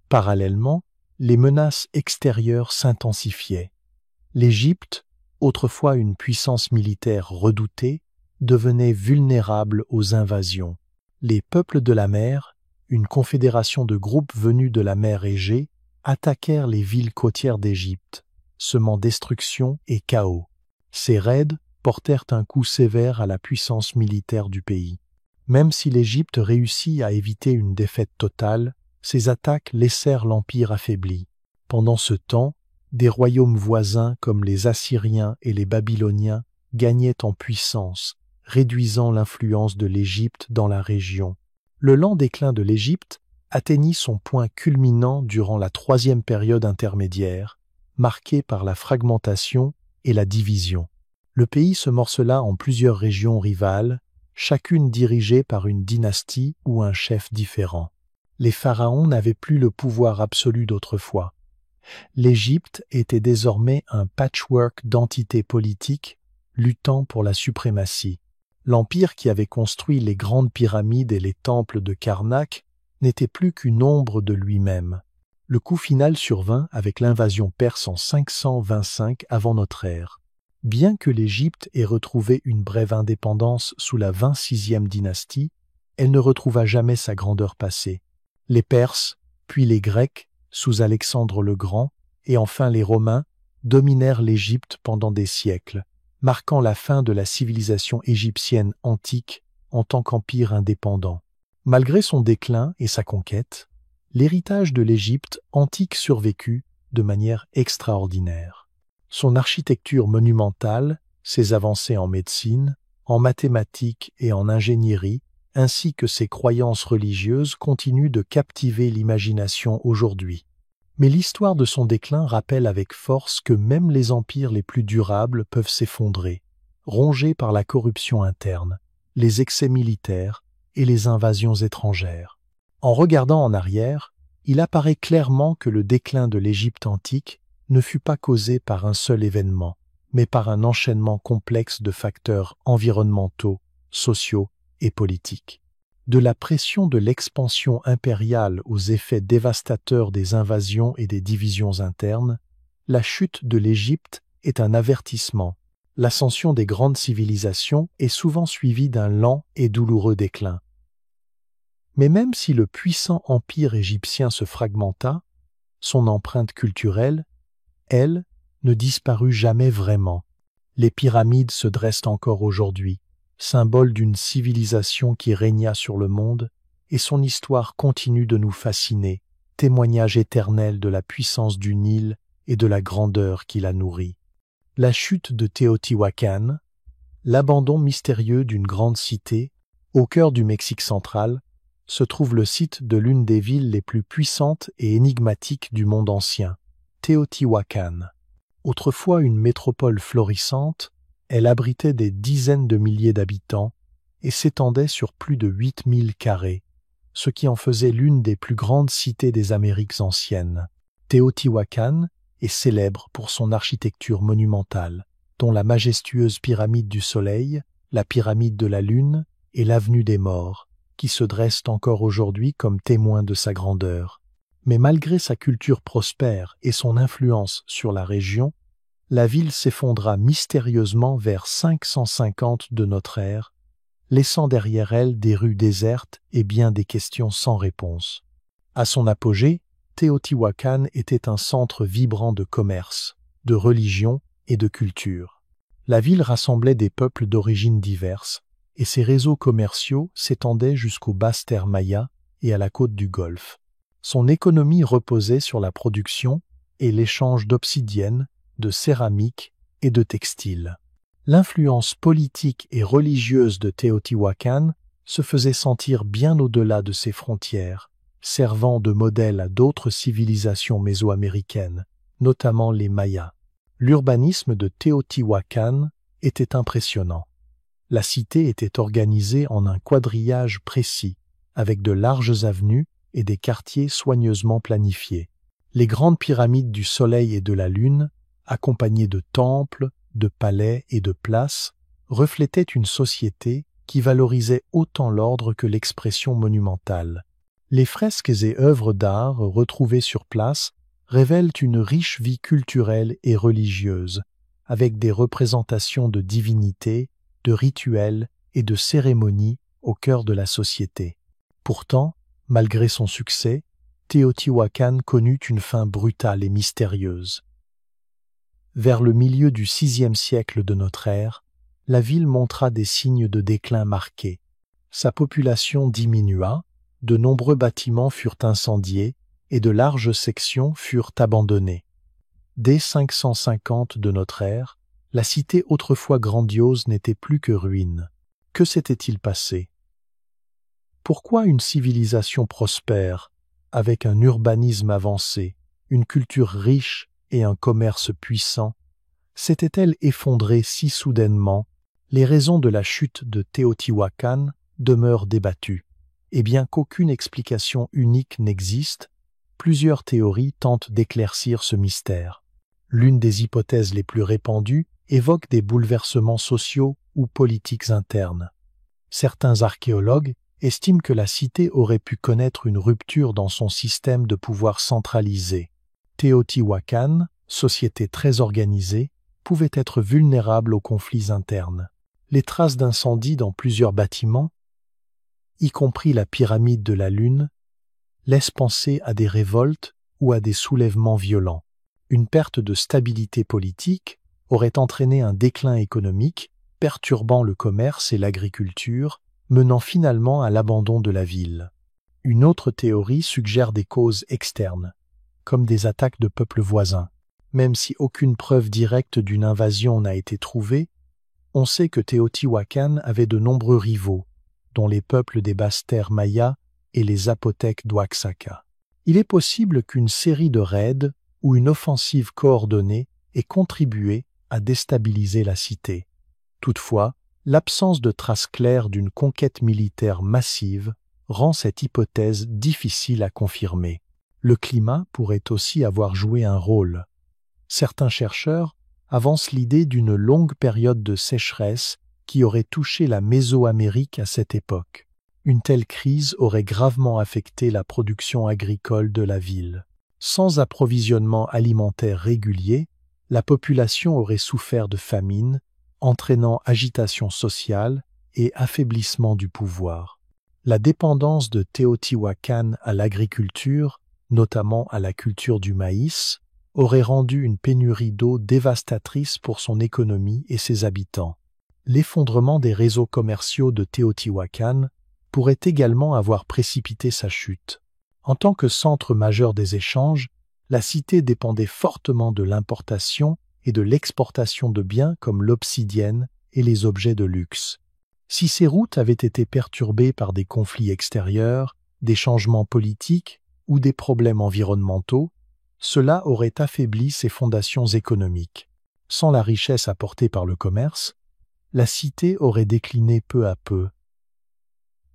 Parallèlement, les menaces extérieures s'intensifiaient. L'Égypte, autrefois une puissance militaire redoutée, devenait vulnérable aux invasions. Les peuples de la mer, une confédération de groupes venus de la mer Égée, attaquèrent les villes côtières d'Égypte, semant destruction et chaos. Ces raids portèrent un coup sévère à la puissance militaire du pays. Même si l'Égypte réussit à éviter une défaite totale, ces attaques laissèrent l'empire affaibli. Pendant ce temps, des royaumes voisins comme les Assyriens et les Babyloniens gagnaient en puissance, réduisant l'influence de l'Égypte dans la région. Le lent déclin de l'Égypte atteignit son point culminant durant la troisième période intermédiaire, marquée par la fragmentation et la division. Le pays se morcela en plusieurs régions rivales, chacune dirigée par une dynastie ou un chef différent. Les pharaons n'avaient plus le pouvoir absolu d'autrefois. L'Égypte était désormais un patchwork d'entités politiques luttant pour la suprématie. L'empire qui avait construit les grandes pyramides et les temples de Karnak n'était plus qu'une ombre de lui-même. Le coup final survint avec l'invasion perse en 525 avant notre ère. Bien que l'Égypte ait retrouvé une brève indépendance sous la 26e dynastie, elle ne retrouva jamais sa grandeur passée. Les Perses, puis les Grecs, sous Alexandre le Grand, et enfin les Romains, dominèrent l'Égypte pendant des siècles, marquant la fin de la civilisation égyptienne antique en tant qu'empire indépendant. Malgré son déclin et sa conquête, l'héritage de l'Égypte antique survécut de manière extraordinaire. Son architecture monumentale, ses avancées en médecine, en mathématiques et en ingénierie, ainsi que ses croyances religieuses continuent de captiver l'imagination aujourd'hui. Mais l'histoire de son déclin rappelle avec force que même les empires les plus durables peuvent s'effondrer, rongés par la corruption interne, les excès militaires et les invasions étrangères. En regardant en arrière, il apparaît clairement que le déclin de l'Égypte antique ne fut pas causé par un seul événement, mais par un enchaînement complexe de facteurs environnementaux, sociaux et politiques. De la pression de l'expansion impériale aux effets dévastateurs des invasions et des divisions internes, la chute de l'Égypte est un avertissement. L'ascension des grandes civilisations est souvent suivie d'un lent et douloureux déclin. Mais même si le puissant empire égyptien se fragmenta, son empreinte culturelle, elle, ne disparut jamais vraiment. Les pyramides se dressent encore aujourd'hui, symbole d'une civilisation qui régna sur le monde, et son histoire continue de nous fasciner, témoignage éternel de la puissance du Nil et de la grandeur qui la nourrit. La chute de Teotihuacan, l'abandon mystérieux d'une grande cité, au cœur du Mexique central, se trouve le site de l'une des villes les plus puissantes et énigmatiques du monde ancien, Teotihuacan. Autrefois une métropole florissante, elle abritait des dizaines de milliers d'habitants et s'étendait sur plus de 8000 carrés, ce qui en faisait l'une des plus grandes cités des Amériques anciennes. Teotihuacan est célèbre pour son architecture monumentale, dont la majestueuse pyramide du Soleil, la pyramide de la Lune et l'avenue des Morts, qui se dressent encore aujourd'hui comme témoins de sa grandeur. Mais malgré sa culture prospère et son influence sur la région, la ville s'effondra mystérieusement vers 550 de notre ère, laissant derrière elle des rues désertes et bien des questions sans réponse. À son apogée, Teotihuacan était un centre vibrant de commerce, de religion et de culture. La ville rassemblait des peuples d'origines diverses, et ses réseaux commerciaux s'étendaient jusqu'aux basses terres mayas et à la côte du Golfe. Son économie reposait sur la production et l'échange d'obsidienne, de céramique et de textiles. L'influence politique et religieuse de Teotihuacan se faisait sentir bien au-delà de ses frontières, servant de modèle à d'autres civilisations mésoaméricaines, notamment les Mayas. L'urbanisme de Teotihuacan était impressionnant. La cité était organisée en un quadrillage précis, avec de larges avenues et des quartiers soigneusement planifiés. Les grandes pyramides du Soleil et de la Lune, accompagnées de temples, de palais et de places, reflétaient une société qui valorisait autant l'ordre que l'expression monumentale. Les fresques et œuvres d'art retrouvées sur place révèlent une riche vie culturelle et religieuse, avec des représentations de divinités, de rituels et de cérémonies au cœur de la société. Pourtant, malgré son succès, Teotihuacan connut une fin brutale et mystérieuse. Vers le milieu du VIe siècle de notre ère, la ville montra des signes de déclin marqués. Sa population diminua, de nombreux bâtiments furent incendiés et de larges sections furent abandonnées. Dès 550 de notre ère, la cité autrefois grandiose n'était plus que ruine. Que s'était-il passé? Pourquoi une civilisation prospère, avec un urbanisme avancé, une culture riche et un commerce puissant, s'était-elle effondrée si soudainement? Les raisons de la chute de Teotihuacan demeurent débattues. Et bien qu'aucune explication unique n'existe, plusieurs théories tentent d'éclaircir ce mystère. L'une des hypothèses les plus répandues évoque des bouleversements sociaux ou politiques internes. Certains archéologues estiment que la cité aurait pu connaître une rupture dans son système de pouvoir centralisé. Teotihuacan, société très organisée, pouvait être vulnérable aux conflits internes. Les traces d'incendie dans plusieurs bâtiments, y compris la pyramide de la Lune, laissent penser à des révoltes ou à des soulèvements violents. Une perte de stabilité politique aurait entraîné un déclin économique, perturbant le commerce et l'agriculture, menant finalement à l'abandon de la ville. Une autre théorie suggère des causes externes, comme des attaques de peuples voisins. Même si aucune preuve directe d'une invasion n'a été trouvée, on sait que Teotihuacan avait de nombreux rivaux, dont les peuples des basses-terres mayas et les Zapotèques d'Oaxaca. Il est possible qu'une série de raids ou une offensive coordonnée ait contribué à déstabiliser la cité. Toutefois, l'absence de traces claires d'une conquête militaire massive rend cette hypothèse difficile à confirmer. Le climat pourrait aussi avoir joué un rôle. Certains chercheurs avancent l'idée d'une longue période de sécheresse qui aurait touché la Mésoamérique à cette époque. Une telle crise aurait gravement affecté la production agricole de la ville. Sans approvisionnement alimentaire régulier, la population aurait souffert de famine, entraînant agitation sociale et affaiblissement du pouvoir. La dépendance de Teotihuacan à l'agriculture, notamment à la culture du maïs, aurait rendu une pénurie d'eau dévastatrice pour son économie et ses habitants. L'effondrement des réseaux commerciaux de Teotihuacan pourrait également avoir précipité sa chute. En tant que centre majeur des échanges, la cité dépendait fortement de l'importation et de l'exportation de biens comme l'obsidienne et les objets de luxe. Si ces routes avaient été perturbées par des conflits extérieurs, des changements politiques ou des problèmes environnementaux, cela aurait affaibli ses fondations économiques. Sans la richesse apportée par le commerce, la cité aurait décliné peu à peu,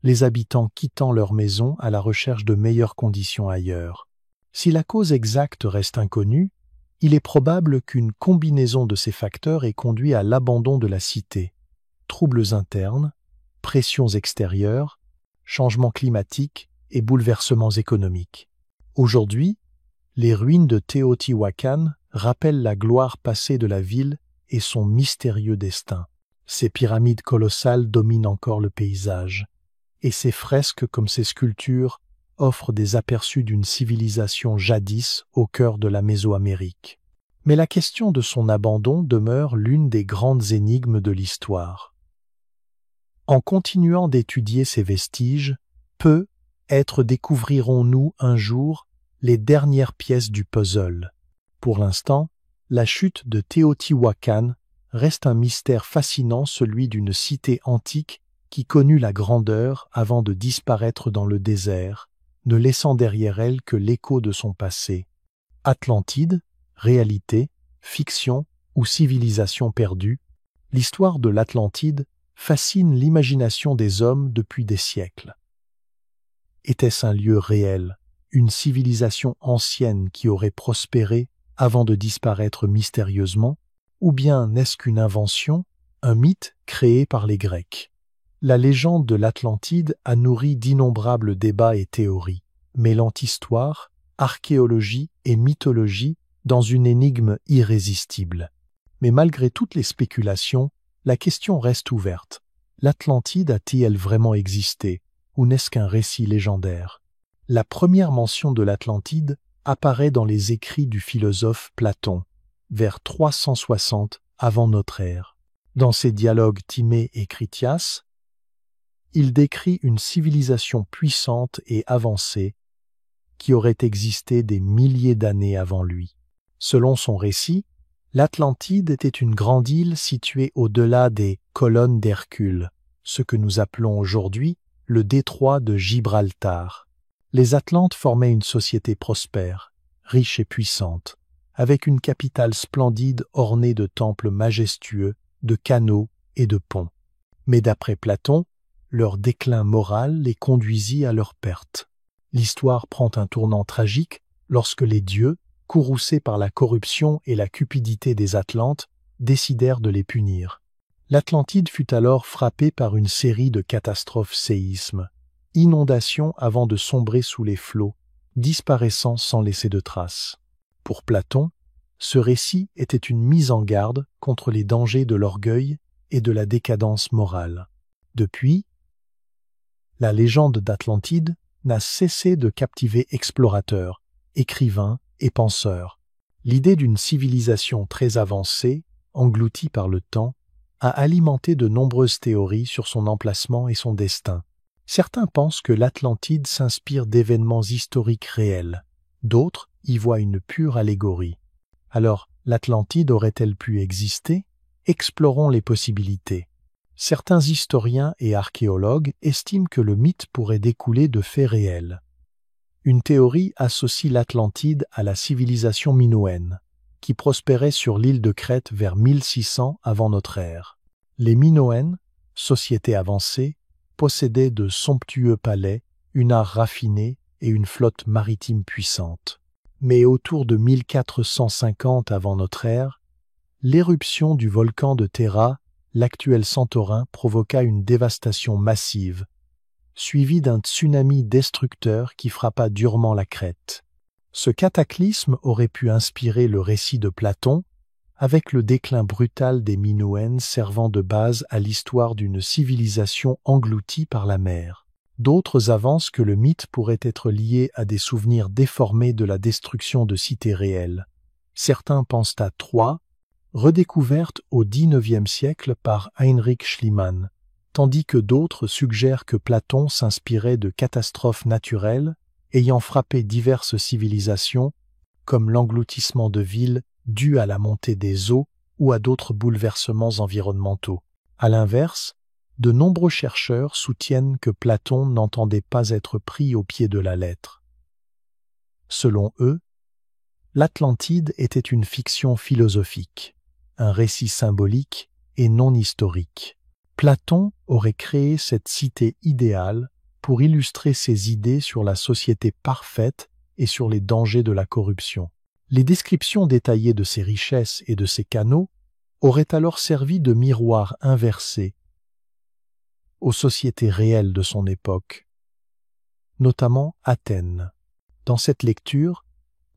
les habitants quittant leur maison à la recherche de meilleures conditions ailleurs. Si la cause exacte reste inconnue, il est probable qu'une combinaison de ces facteurs ait conduit à l'abandon de la cité. Troubles internes, pressions extérieures, changements climatiques et bouleversements économiques. Aujourd'hui, les ruines de Teotihuacan rappellent la gloire passée de la ville et son mystérieux destin. Ces pyramides colossales dominent encore le paysage, et ces fresques comme ces sculptures offrent des aperçus d'une civilisation jadis au cœur de la Mésoamérique. Mais la question de son abandon demeure l'une des grandes énigmes de l'histoire. En continuant d'étudier ces vestiges, peut-être découvrirons-nous un jour les dernières pièces du puzzle. Pour l'instant, la chute de Teotihuacan reste un mystère fascinant, celui d'une cité antique qui connut la grandeur avant de disparaître dans le désert, ne laissant derrière elle que l'écho de son passé. Atlantide, réalité, fiction ou civilisation perdue, l'histoire de l'Atlantide fascine l'imagination des hommes depuis des siècles. Était-ce un lieu réel, une civilisation ancienne qui aurait prospéré avant de disparaître mystérieusement, ou bien n'est-ce qu'une invention, un mythe créé par les Grecs? La légende de l'Atlantide a nourri d'innombrables débats et théories, mêlant histoire, archéologie et mythologie dans une énigme irrésistible. Mais malgré toutes les spéculations, la question reste ouverte. L'Atlantide a-t-elle vraiment existé, ou n'est-ce qu'un récit légendaire? La première mention de l'Atlantide apparaît dans les écrits du philosophe Platon, vers 360 avant notre ère. Dans ses dialogues Timée et Critias, il décrit une civilisation puissante et avancée qui aurait existé des milliers d'années avant lui. Selon son récit, l'Atlantide était une grande île située au-delà des colonnes d'Hercule, ce que nous appelons aujourd'hui le détroit de Gibraltar. Les Atlantes formaient une société prospère, riche et puissante, avec une capitale splendide ornée de temples majestueux, de canaux et de ponts. Mais d'après Platon, leur déclin moral les conduisit à leur perte. L'histoire prend un tournant tragique lorsque les dieux, courroucés par la corruption et la cupidité des Atlantes, décidèrent de les punir. L'Atlantide fut alors frappée par une série de catastrophes séismes, inondations avant de sombrer sous les flots, disparaissant sans laisser de traces. Pour Platon, ce récit était une mise en garde contre les dangers de l'orgueil et de la décadence morale. Depuis, la légende d'Atlantide n'a cessé de captiver explorateurs, écrivains et penseurs. L'idée d'une civilisation très avancée, engloutie par le temps, a alimenté de nombreuses théories sur son emplacement et son destin. Certains pensent que l'Atlantide s'inspire d'événements historiques réels, d'autres y voient une pure allégorie. Alors, l'Atlantide aurait-elle pu exister? Explorons les possibilités. Certains historiens et archéologues estiment que le mythe pourrait découler de faits réels. Une théorie associe l'Atlantide à la civilisation minoenne, qui prospérait sur l'île de Crète vers 1600 avant notre ère. Les Minoennes, société avancée, possédaient de somptueux palais, une art raffinée et une flotte maritime puissante. Mais autour de 1450 avant notre ère, l'éruption du volcan de Terra, l'actuel Santorin, provoqua une dévastation massive, suivie d'un tsunami destructeur qui frappa durement la Crète. Ce cataclysme aurait pu inspirer le récit de Platon, avec le déclin brutal des Minoennes servant de base à l'histoire d'une civilisation engloutie par la mer. D'autres avancent que le mythe pourrait être lié à des souvenirs déformés de la destruction de cités réelles, Certains pensent à Troie, redécouverte au XIXe siècle par Heinrich Schliemann, tandis que d'autres suggèrent que Platon s'inspirait de catastrophes naturelles ayant frappé diverses civilisations, comme l'engloutissement de villes dû à la montée des eaux ou à d'autres bouleversements environnementaux. À l'inverse, de nombreux chercheurs soutiennent que Platon n'entendait pas être pris au pied de la lettre. Selon eux, l'Atlantide était une fiction philosophique, un récit symbolique et non historique. Platon aurait créé cette cité idéale pour illustrer ses idées sur la société parfaite et sur les dangers de la corruption. Les descriptions détaillées de ses richesses et de ses canaux auraient alors servi de miroir inversé aux sociétés réelles de son époque, notamment Athènes. Dans cette lecture,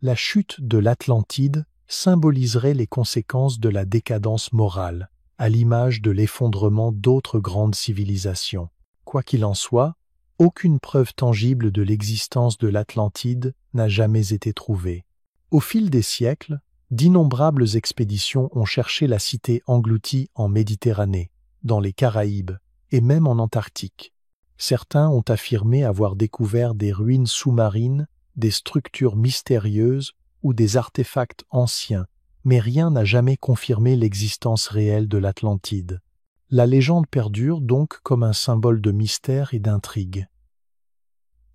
la chute de l'Atlantide symboliserait les conséquences de la décadence morale, à l'image de l'effondrement d'autres grandes civilisations. Quoi qu'il en soit, aucune preuve tangible de l'existence de l'Atlantide n'a jamais été trouvée. Au fil des siècles, d'innombrables expéditions ont cherché la cité engloutie en Méditerranée, dans les Caraïbes et même en Antarctique. Certains ont affirmé avoir découvert des ruines sous-marines, des structures mystérieuses ou des artefacts anciens, mais rien n'a jamais confirmé l'existence réelle de l'Atlantide. La légende perdure donc comme un symbole de mystère et d'intrigue.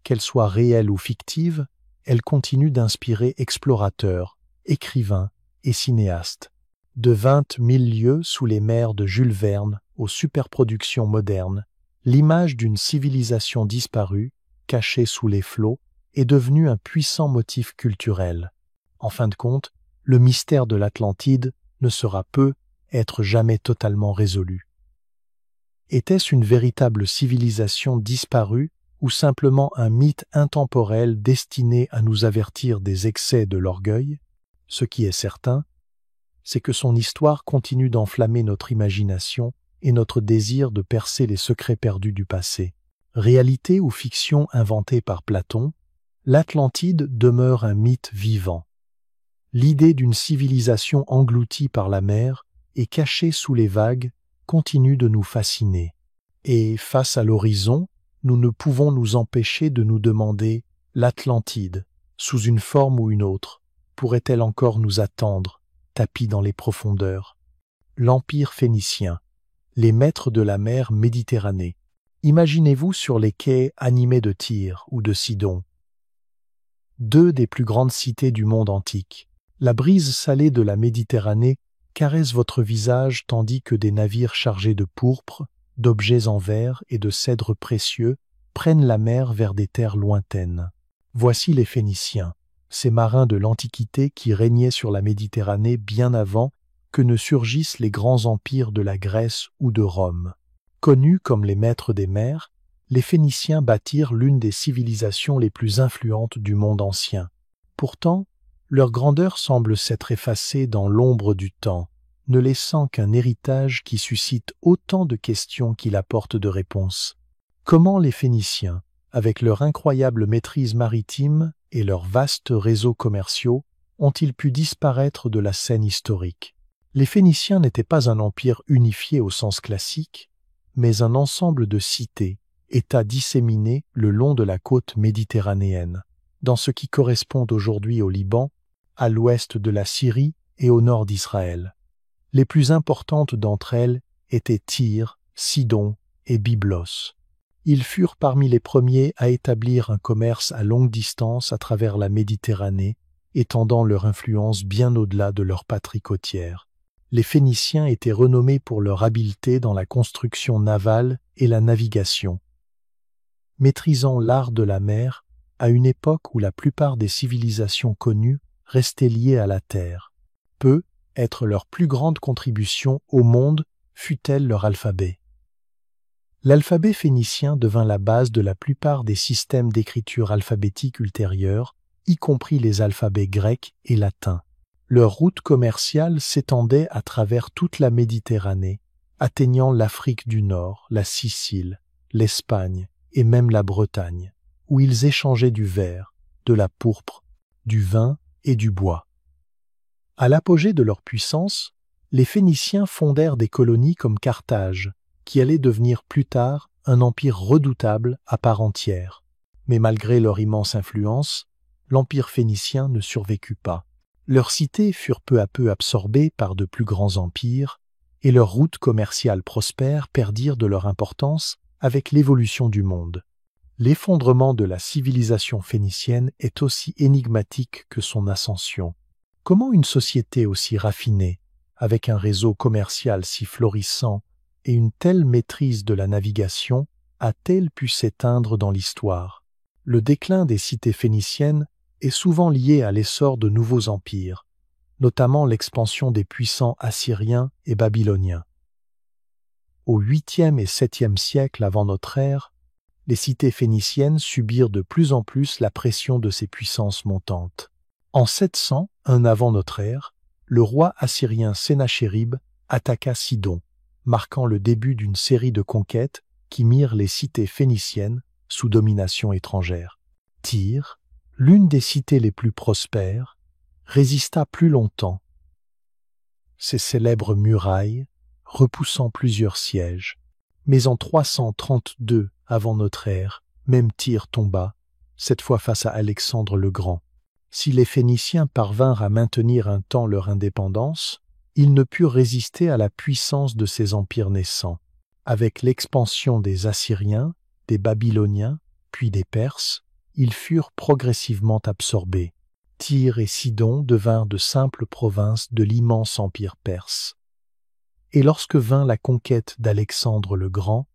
Qu'elle soit réelle ou fictive, elle continue d'inspirer explorateurs, écrivains et cinéastes. De 20 000 lieues sous les mers de Jules Verne aux superproductions modernes, l'image d'une civilisation disparue, cachée sous les flots, est devenue un puissant motif culturel. En fin de compte, le mystère de l'Atlantide ne sera être jamais totalement résolu. Était-ce une véritable civilisation disparue ou simplement un mythe intemporel destiné à nous avertir des excès de l'orgueil? Ce qui est certain, c'est que son histoire continue d'enflammer notre imagination et notre désir de percer les secrets perdus du passé. Réalité ou fiction inventée par Platon, l'Atlantide demeure un mythe vivant. L'idée d'une civilisation engloutie par la mer et cachée sous les vagues continue de nous fasciner. Et face à l'horizon, nous ne pouvons nous empêcher de nous demander l'Atlantide, sous une forme ou une autre, pourrait-elle encore nous attendre, tapis dans les profondeurs? L'Empire phénicien, les maîtres de la mer Méditerranée. Imaginez-vous sur les quais animés de Tyr ou de Sidon, deux des plus grandes cités du monde antique. La brise salée de la Méditerranée caresse votre visage tandis que des navires chargés de pourpre, d'objets en verre et de cèdres précieux prennent la mer vers des terres lointaines. Voici les Phéniciens, ces marins de l'Antiquité qui régnaient sur la Méditerranée bien avant que ne surgissent les grands empires de la Grèce ou de Rome. Connus comme les maîtres des mers, les Phéniciens bâtirent l'une des civilisations les plus influentes du monde ancien. Pourtant, leur grandeur semble s'être effacée dans l'ombre du temps, ne laissant qu'un héritage qui suscite autant de questions qu'il apporte de réponses. Comment les Phéniciens, avec leur incroyable maîtrise maritime et leurs vastes réseaux commerciaux, ont-ils pu disparaître de la scène historique? Les Phéniciens n'étaient pas un empire unifié au sens classique, mais un ensemble de cités, États disséminés le long de la côte méditerranéenne, dans ce qui correspond aujourd'hui au Liban, à l'ouest de la Syrie et au nord d'Israël. Les plus importantes d'entre elles étaient Tyr, Sidon et Byblos. Ils furent parmi les premiers à établir un commerce à longue distance à travers la Méditerranée, étendant leur influence bien au-delà de leur patrie côtière. Les Phéniciens étaient renommés pour leur habileté dans la construction navale et la navigation. Maîtrisant l'art de la mer à une époque où la plupart des civilisations connues restaient liées à la terre, peut être leur plus grande contribution au monde fut-elle leur alphabet. L'alphabet phénicien devint la base de la plupart des systèmes d'écriture alphabétique ultérieurs, y compris les alphabets grecs et latins. Leur route commerciale s'étendait à travers toute la Méditerranée, atteignant l'Afrique du Nord, la Sicile, l'Espagne et même la Bretagne, où ils échangeaient du verre, de la pourpre, du vin et du bois. À l'apogée de leur puissance, les Phéniciens fondèrent des colonies comme Carthage, qui allait devenir plus tard un empire redoutable à part entière. Mais malgré leur immense influence, l'empire phénicien ne survécut pas. Leurs cités furent peu à peu absorbées par de plus grands empires, et leurs routes commerciales prospères perdirent de leur importance avec l'évolution du monde. L'effondrement de la civilisation phénicienne est aussi énigmatique que son ascension. Comment une société aussi raffinée, avec un réseau commercial si florissant et une telle maîtrise de la navigation, a-t-elle pu s'éteindre dans l'histoire? Le déclin des cités phéniciennes est souvent lié à l'essor de nouveaux empires, notamment l'expansion des puissants assyriens et babyloniens. Au 8e et 7e siècle avant notre ère, les cités phéniciennes subirent de plus en plus la pression de ces puissances montantes. En 701 avant notre ère, le roi assyrien Sennachérib attaqua Sidon, marquant le début d'une série de conquêtes qui mirent les cités phéniciennes sous domination étrangère. Tyr, l'une des cités les plus prospères, résista plus longtemps. Ses célèbres murailles, repoussant plusieurs sièges. Mais en 332 avant notre ère, même Tyr tomba, cette fois face à Alexandre le Grand. Si les Phéniciens parvinrent à maintenir un temps leur indépendance, ils ne purent résister à la puissance de ces empires naissants. Avec l'expansion des Assyriens, des Babyloniens, puis des Perses, ils furent progressivement absorbés. Tyr et Sidon devinrent de simples provinces de l'immense empire perse. Et lorsque vint la conquête d'Alexandre le Grand,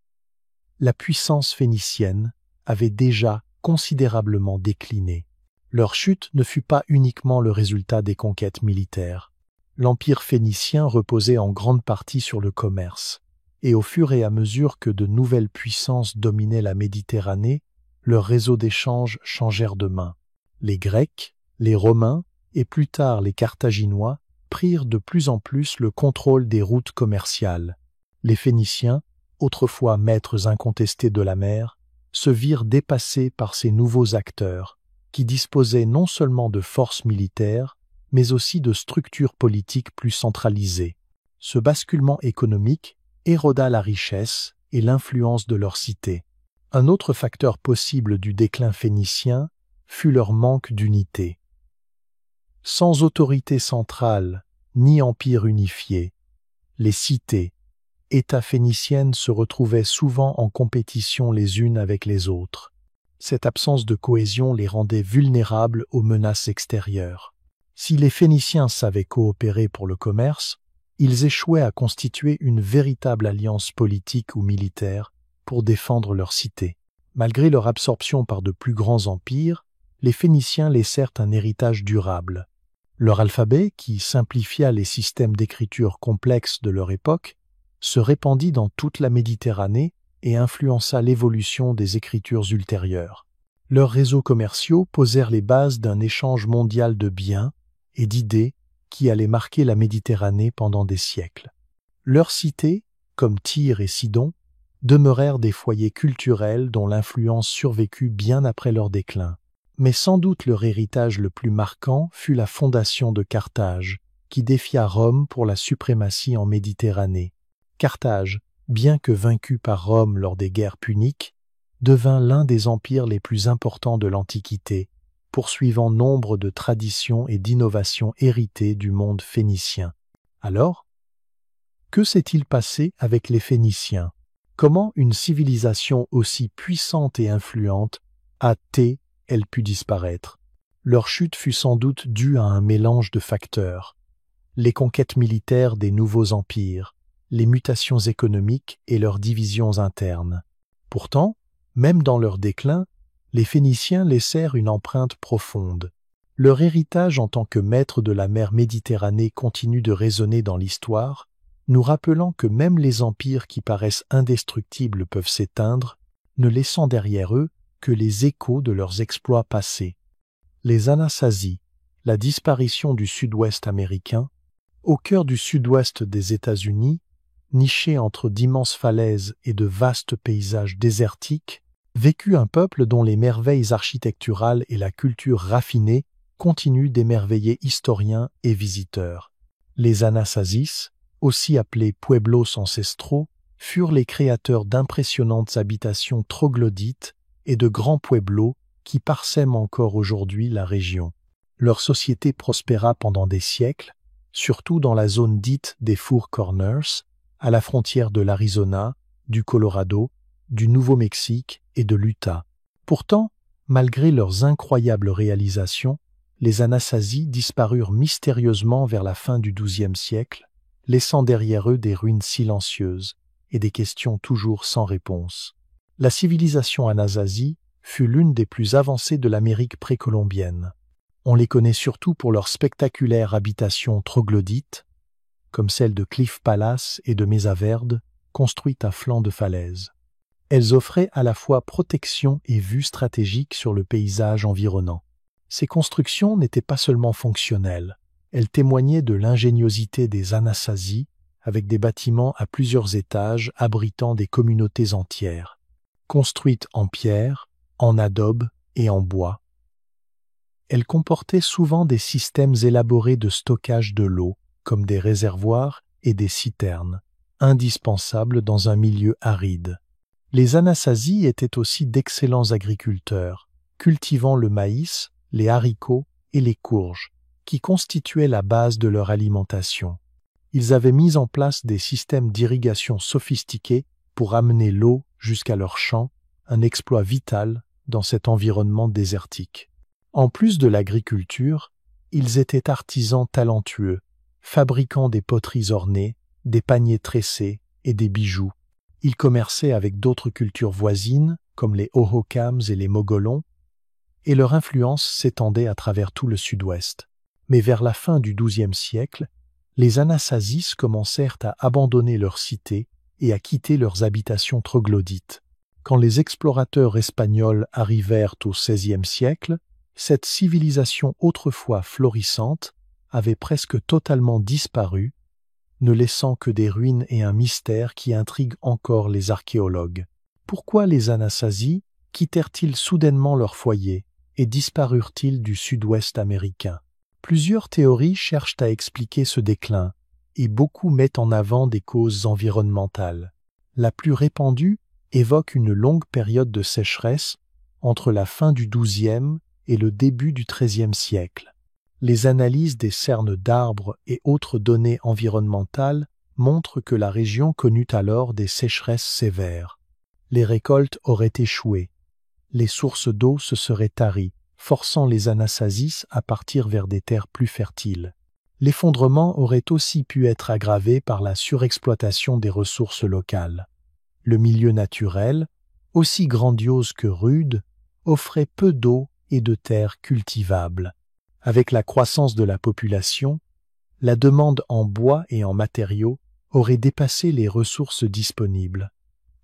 la puissance phénicienne avait déjà considérablement décliné. Leur chute ne fut pas uniquement le résultat des conquêtes militaires. L'empire phénicien reposait en grande partie sur le commerce, et au fur et à mesure que de nouvelles puissances dominaient la Méditerranée, leurs réseaux d'échanges changèrent de main. Les Grecs, les Romains et plus tard les Carthaginois prirent de plus en plus le contrôle des routes commerciales. Les Phéniciens, autrefois maîtres incontestés de la mer, se virent dépassés par ces nouveaux acteurs, qui disposaient non seulement de forces militaires, mais aussi de structures politiques plus centralisées. Ce basculement économique éroda la richesse et l'influence de leurs cités. Un autre facteur possible du déclin phénicien fut leur manque d'unité. Sans autorité centrale ni empire unifié, les cités, États phéniciennes se retrouvaient souvent en compétition les unes avec les autres. Cette absence de cohésion les rendait vulnérables aux menaces extérieures. Si les Phéniciens savaient coopérer pour le commerce, ils échouaient à constituer une véritable alliance politique ou militaire pour défendre leur cité. Malgré leur absorption par de plus grands empires, les Phéniciens laissèrent un héritage durable. Leur alphabet, qui simplifia les systèmes d'écriture complexes de leur époque, se répandit dans toute la Méditerranée et influença l'évolution des écritures ultérieures. Leurs réseaux commerciaux posèrent les bases d'un échange mondial de biens et d'idées qui allait marquer la Méditerranée pendant des siècles. Leurs cités, comme Tyr et Sidon, demeurèrent des foyers culturels dont l'influence survécut bien après leur déclin. Mais sans doute leur héritage le plus marquant fut la fondation de Carthage, qui défia Rome pour la suprématie en Méditerranée. Carthage, bien que vaincu par Rome lors des guerres puniques, devint l'un des empires les plus importants de l'Antiquité, poursuivant nombre de traditions et d'innovations héritées du monde phénicien. Alors, que s'est-il passé avec les Phéniciens? Comment une civilisation aussi puissante et influente a-t-elle pu disparaître? Leur chute fut sans doute due à un mélange de facteurs. Les conquêtes militaires des nouveaux empires, les mutations économiques et leurs divisions internes. Pourtant, même dans leur déclin, les Phéniciens laissèrent une empreinte profonde. Leur héritage en tant que maîtres de la mer Méditerranée continue de résonner dans l'histoire, nous rappelant que même les empires qui paraissent indestructibles peuvent s'éteindre, ne laissant derrière eux que les échos de leurs exploits passés. Les Anasazi, la disparition du sud-ouest américain, au cœur du sud-ouest des États-Unis, niché entre d'immenses falaises et de vastes paysages désertiques, vécut un peuple dont les merveilles architecturales et la culture raffinée continue d'émerveiller historiens et visiteurs. Les Anasasis, aussi appelés pueblos ancestraux, furent les créateurs d'impressionnantes habitations troglodytes et de grands pueblos qui parsèment encore aujourd'hui la région. Leur société prospéra pendant des siècles, surtout dans la zone dite des Four Corners, à la frontière de l'Arizona, du Colorado, du Nouveau-Mexique et de l'Utah. Pourtant, malgré leurs incroyables réalisations, les Anasasis disparurent mystérieusement vers la fin du XIIe siècle, laissant derrière eux des ruines silencieuses et des questions toujours sans réponse. La civilisation Anasazi fut l'une des plus avancées de l'Amérique précolombienne. On les connaît surtout pour leurs spectaculaires habitations troglodytes, comme celle de Cliff Palace et de Mesa Verde, construites à flanc de falaise. Elles offraient à la fois protection et vue stratégique sur le paysage environnant. Ces constructions n'étaient pas seulement fonctionnelles, elles témoignaient de l'ingéniosité des Anasazi, avec des bâtiments à plusieurs étages abritant des communautés entières, construites en pierre, en adobe et en bois. Elles comportaient souvent des systèmes élaborés de stockage de l'eau, comme des réservoirs et des citernes, indispensables dans un milieu aride. Les Anasazi étaient aussi d'excellents agriculteurs, cultivant le maïs, les haricots et les courges, qui constituaient la base de leur alimentation. Ils avaient mis en place des systèmes d'irrigation sophistiqués pour amener l'eau jusqu'à leurs champs, un exploit vital dans cet environnement désertique. En plus de l'agriculture, ils étaient artisans talentueux, fabriquant des poteries ornées, des paniers tressés et des bijoux. Ils commerçaient avec d'autres cultures voisines, comme les Hohokams et les Mogolons, et leur influence s'étendait à travers tout le sud-ouest. Mais vers la fin du XIIe siècle, les Anasasis commencèrent à abandonner leurs cités et à quitter leurs habitations troglodytes. Quand les explorateurs espagnols arrivèrent au XVIe siècle, cette civilisation autrefois florissante avait presque totalement disparu, ne laissant que des ruines et un mystère qui intrigue encore les archéologues. Pourquoi les Anasasis quittèrent-ils soudainement leur foyer et disparurent-ils du sud-ouest américain? Plusieurs théories cherchent à expliquer ce déclin, et beaucoup mettent en avant des causes environnementales. La plus répandue évoque une longue période de sécheresse entre la fin du XIIe et le début du XIIIe siècle. Les analyses des cernes d'arbres et autres données environnementales montrent que la région connut alors des sécheresses sévères. Les récoltes auraient échoué. Les sources d'eau se seraient taries, forçant les Anasasis à partir vers des terres plus fertiles. L'effondrement aurait aussi pu être aggravé par la surexploitation des ressources locales. Le milieu naturel, aussi grandiose que rude, offrait peu d'eau et de terres cultivables. Avec la croissance de la population, la demande en bois et en matériaux aurait dépassé les ressources disponibles,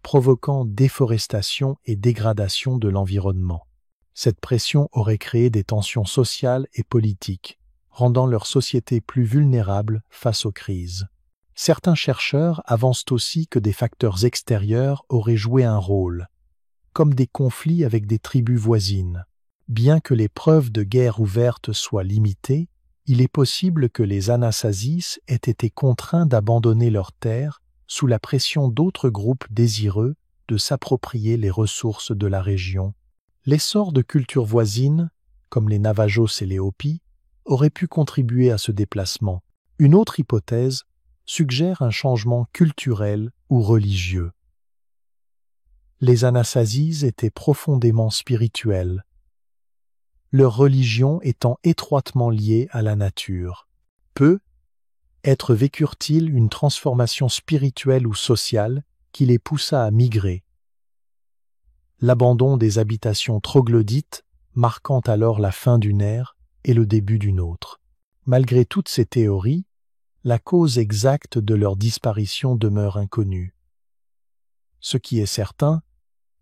provoquant déforestation et dégradation de l'environnement. Cette pression aurait créé des tensions sociales et politiques, rendant leur société plus vulnérable face aux crises. Certains chercheurs avancent aussi que des facteurs extérieurs auraient joué un rôle, comme des conflits avec des tribus voisines. Bien que les preuves de guerre ouverte soient limitées, il est possible que les Anasasis aient été contraints d'abandonner leurs terres sous la pression d'autres groupes désireux de s'approprier les ressources de la région. L'essor de cultures voisines, comme les Navajos et les Hopis, aurait pu contribuer à ce déplacement. Une autre hypothèse suggère un changement culturel ou religieux. Les Anasasis étaient profondément spirituels, leur religion étant étroitement liée à la nature. Peut-être vécurent-ils une transformation spirituelle ou sociale qui les poussa à migrer. L'abandon des habitations troglodytes marquant alors la fin d'une ère et le début d'une autre. Malgré toutes ces théories, la cause exacte de leur disparition demeure inconnue. Ce qui est certain,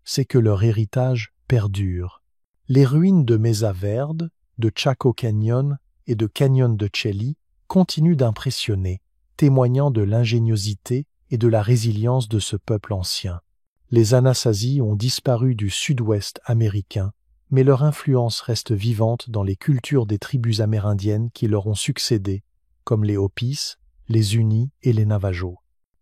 c'est que leur héritage perdure. Les ruines de Mesa Verde, de Chaco Canyon et de Canyon de Chelly continuent d'impressionner, témoignant de l'ingéniosité et de la résilience de ce peuple ancien. Les Anasasis ont disparu du sud-ouest américain, mais leur influence reste vivante dans les cultures des tribus amérindiennes qui leur ont succédé, comme les Hopis, les Unis et les Navajos.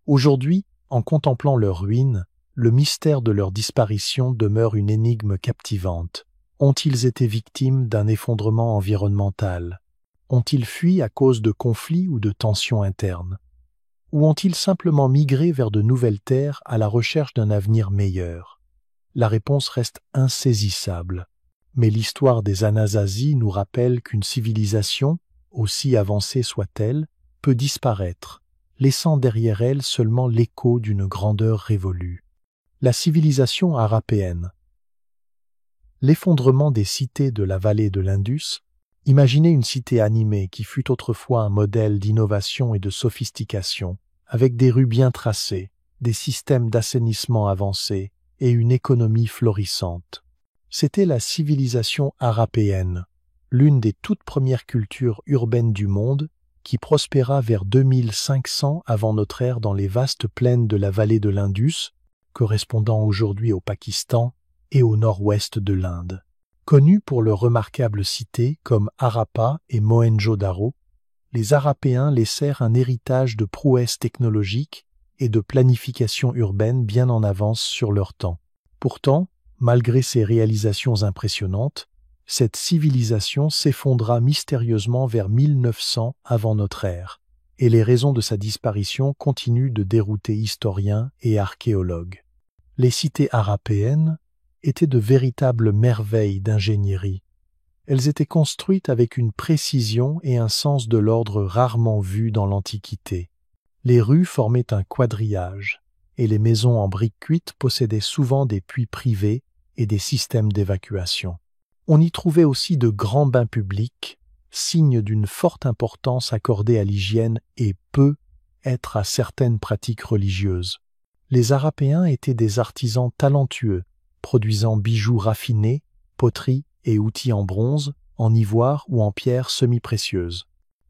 Aujourd'hui, en contemplant leurs ruines, le mystère de leur disparition demeure une énigme captivante. Ont-ils été victimes d'un effondrement environnemental? Ont-ils fui à cause de conflits ou de tensions internes? Ou ont-ils simplement migré vers de nouvelles terres à la recherche d'un avenir meilleur? La réponse reste insaisissable. Mais l'histoire des Anasazi nous rappelle qu'une civilisation, aussi avancée soit-elle, peut disparaître, laissant derrière elle seulement l'écho d'une grandeur révolue. La civilisation harapéenne. L'effondrement des cités de la vallée de l'Indus. Imaginez une cité animée qui fut autrefois un modèle d'innovation et de sophistication, avec des rues bien tracées, des systèmes d'assainissement avancés et une économie florissante. C'était la civilisation harapéenne, l'une des toutes premières cultures urbaines du monde, qui prospéra vers 2500 avant notre ère dans les vastes plaines de la vallée de l'Indus, correspondant aujourd'hui au Pakistan et au nord-ouest de l'Inde. Connus pour leurs remarquables cités comme Harappa et Mohenjo-Daro, les Harapéens laissèrent un héritage de prouesses technologiques et de planification urbaine bien en avance sur leur temps. Pourtant, malgré ces réalisations impressionnantes, cette civilisation s'effondra mystérieusement vers 1900 avant notre ère, et les raisons de sa disparition continuent de dérouter historiens et archéologues. Les cités harapéennes étaient de véritables merveilles d'ingénierie. Elles étaient construites avec une précision et un sens de l'ordre rarement vus dans l'Antiquité. Les rues formaient un quadrillage, et les maisons en briques cuites possédaient souvent des puits privés et des systèmes d'évacuation. On y trouvait aussi de grands bains publics, signe d'une forte importance accordée à l'hygiène et peut-être à certaines pratiques religieuses. Les Harapéens étaient des artisans talentueux, produisant bijoux raffinés, poteries et outils en bronze, en ivoire ou en pierres semi-précieuses.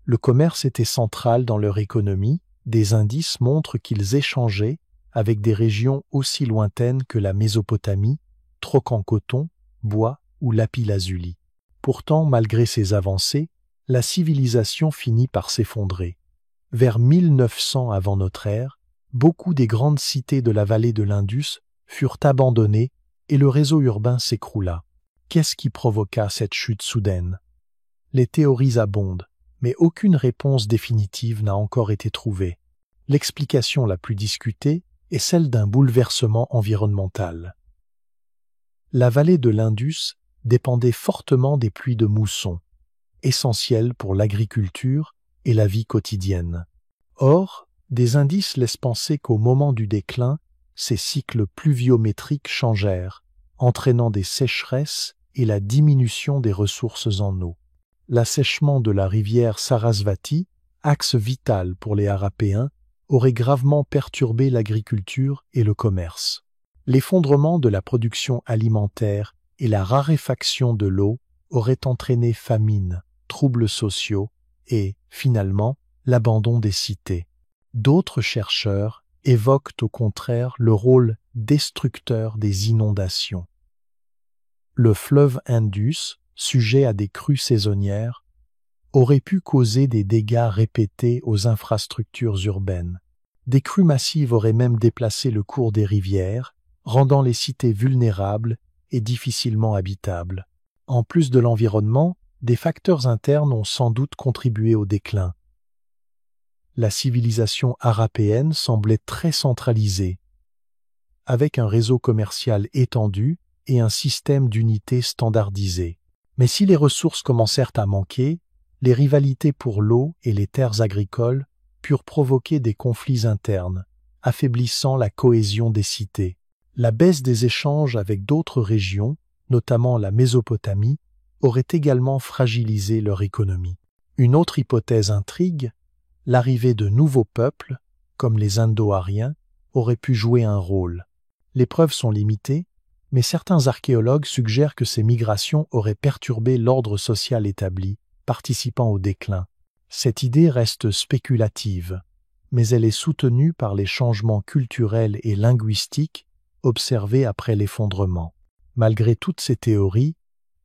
Le commerce était central dans leur économie. Des indices montrent qu'ils échangeaient avec des régions aussi lointaines que la Mésopotamie, troquant coton, bois ou lapis-lazuli. Pourtant, malgré ces avancées, la civilisation finit par s'effondrer. Vers 1900 avant notre ère, beaucoup des grandes cités de la vallée de l'Indus furent abandonnées et le réseau urbain s'écroula. Qu'est-ce qui provoqua cette chute soudaine? Les théories abondent, mais aucune réponse définitive n'a encore été trouvée. L'explication la plus discutée est celle d'un bouleversement environnemental. La vallée de l'Indus dépendait fortement des pluies de mousson, essentielles pour l'agriculture et la vie quotidienne. Or, des indices laissent penser qu'au moment du déclin, ces cycles pluviométriques changèrent, entraînant des sécheresses et la diminution des ressources en eau. L'assèchement de la rivière Sarasvati, axe vital pour les Harapéens, aurait gravement perturbé l'agriculture et le commerce. L'effondrement de la production alimentaire et la raréfaction de l'eau auraient entraîné famine, troubles sociaux et, finalement, l'abandon des cités. D'autres chercheurs évoquent au contraire le rôle destructeur des inondations. Le fleuve Indus, sujet à des crues saisonnières, aurait pu causer des dégâts répétés aux infrastructures urbaines. Des crues massives auraient même déplacé le cours des rivières, rendant les cités vulnérables et difficilement habitables. En plus de l'environnement, des facteurs internes ont sans doute contribué au déclin. La civilisation harapéenne semblait très centralisée, avec un réseau commercial étendu et un système d'unités standardisé. Mais si les ressources commencèrent à manquer, les rivalités pour l'eau et les terres agricoles purent provoquer des conflits internes, affaiblissant la cohésion des cités. La baisse des échanges avec d'autres régions, notamment la Mésopotamie, aurait également fragilisé leur économie. Une autre hypothèse intrigue, l'arrivée de nouveaux peuples, comme les Indo-Aryens, aurait pu jouer un rôle. Les preuves sont limitées, mais certains archéologues suggèrent que ces migrations auraient perturbé l'ordre social établi, participant au déclin. Cette idée reste spéculative, mais elle est soutenue par les changements culturels et linguistiques observés après l'effondrement. Malgré toutes ces théories,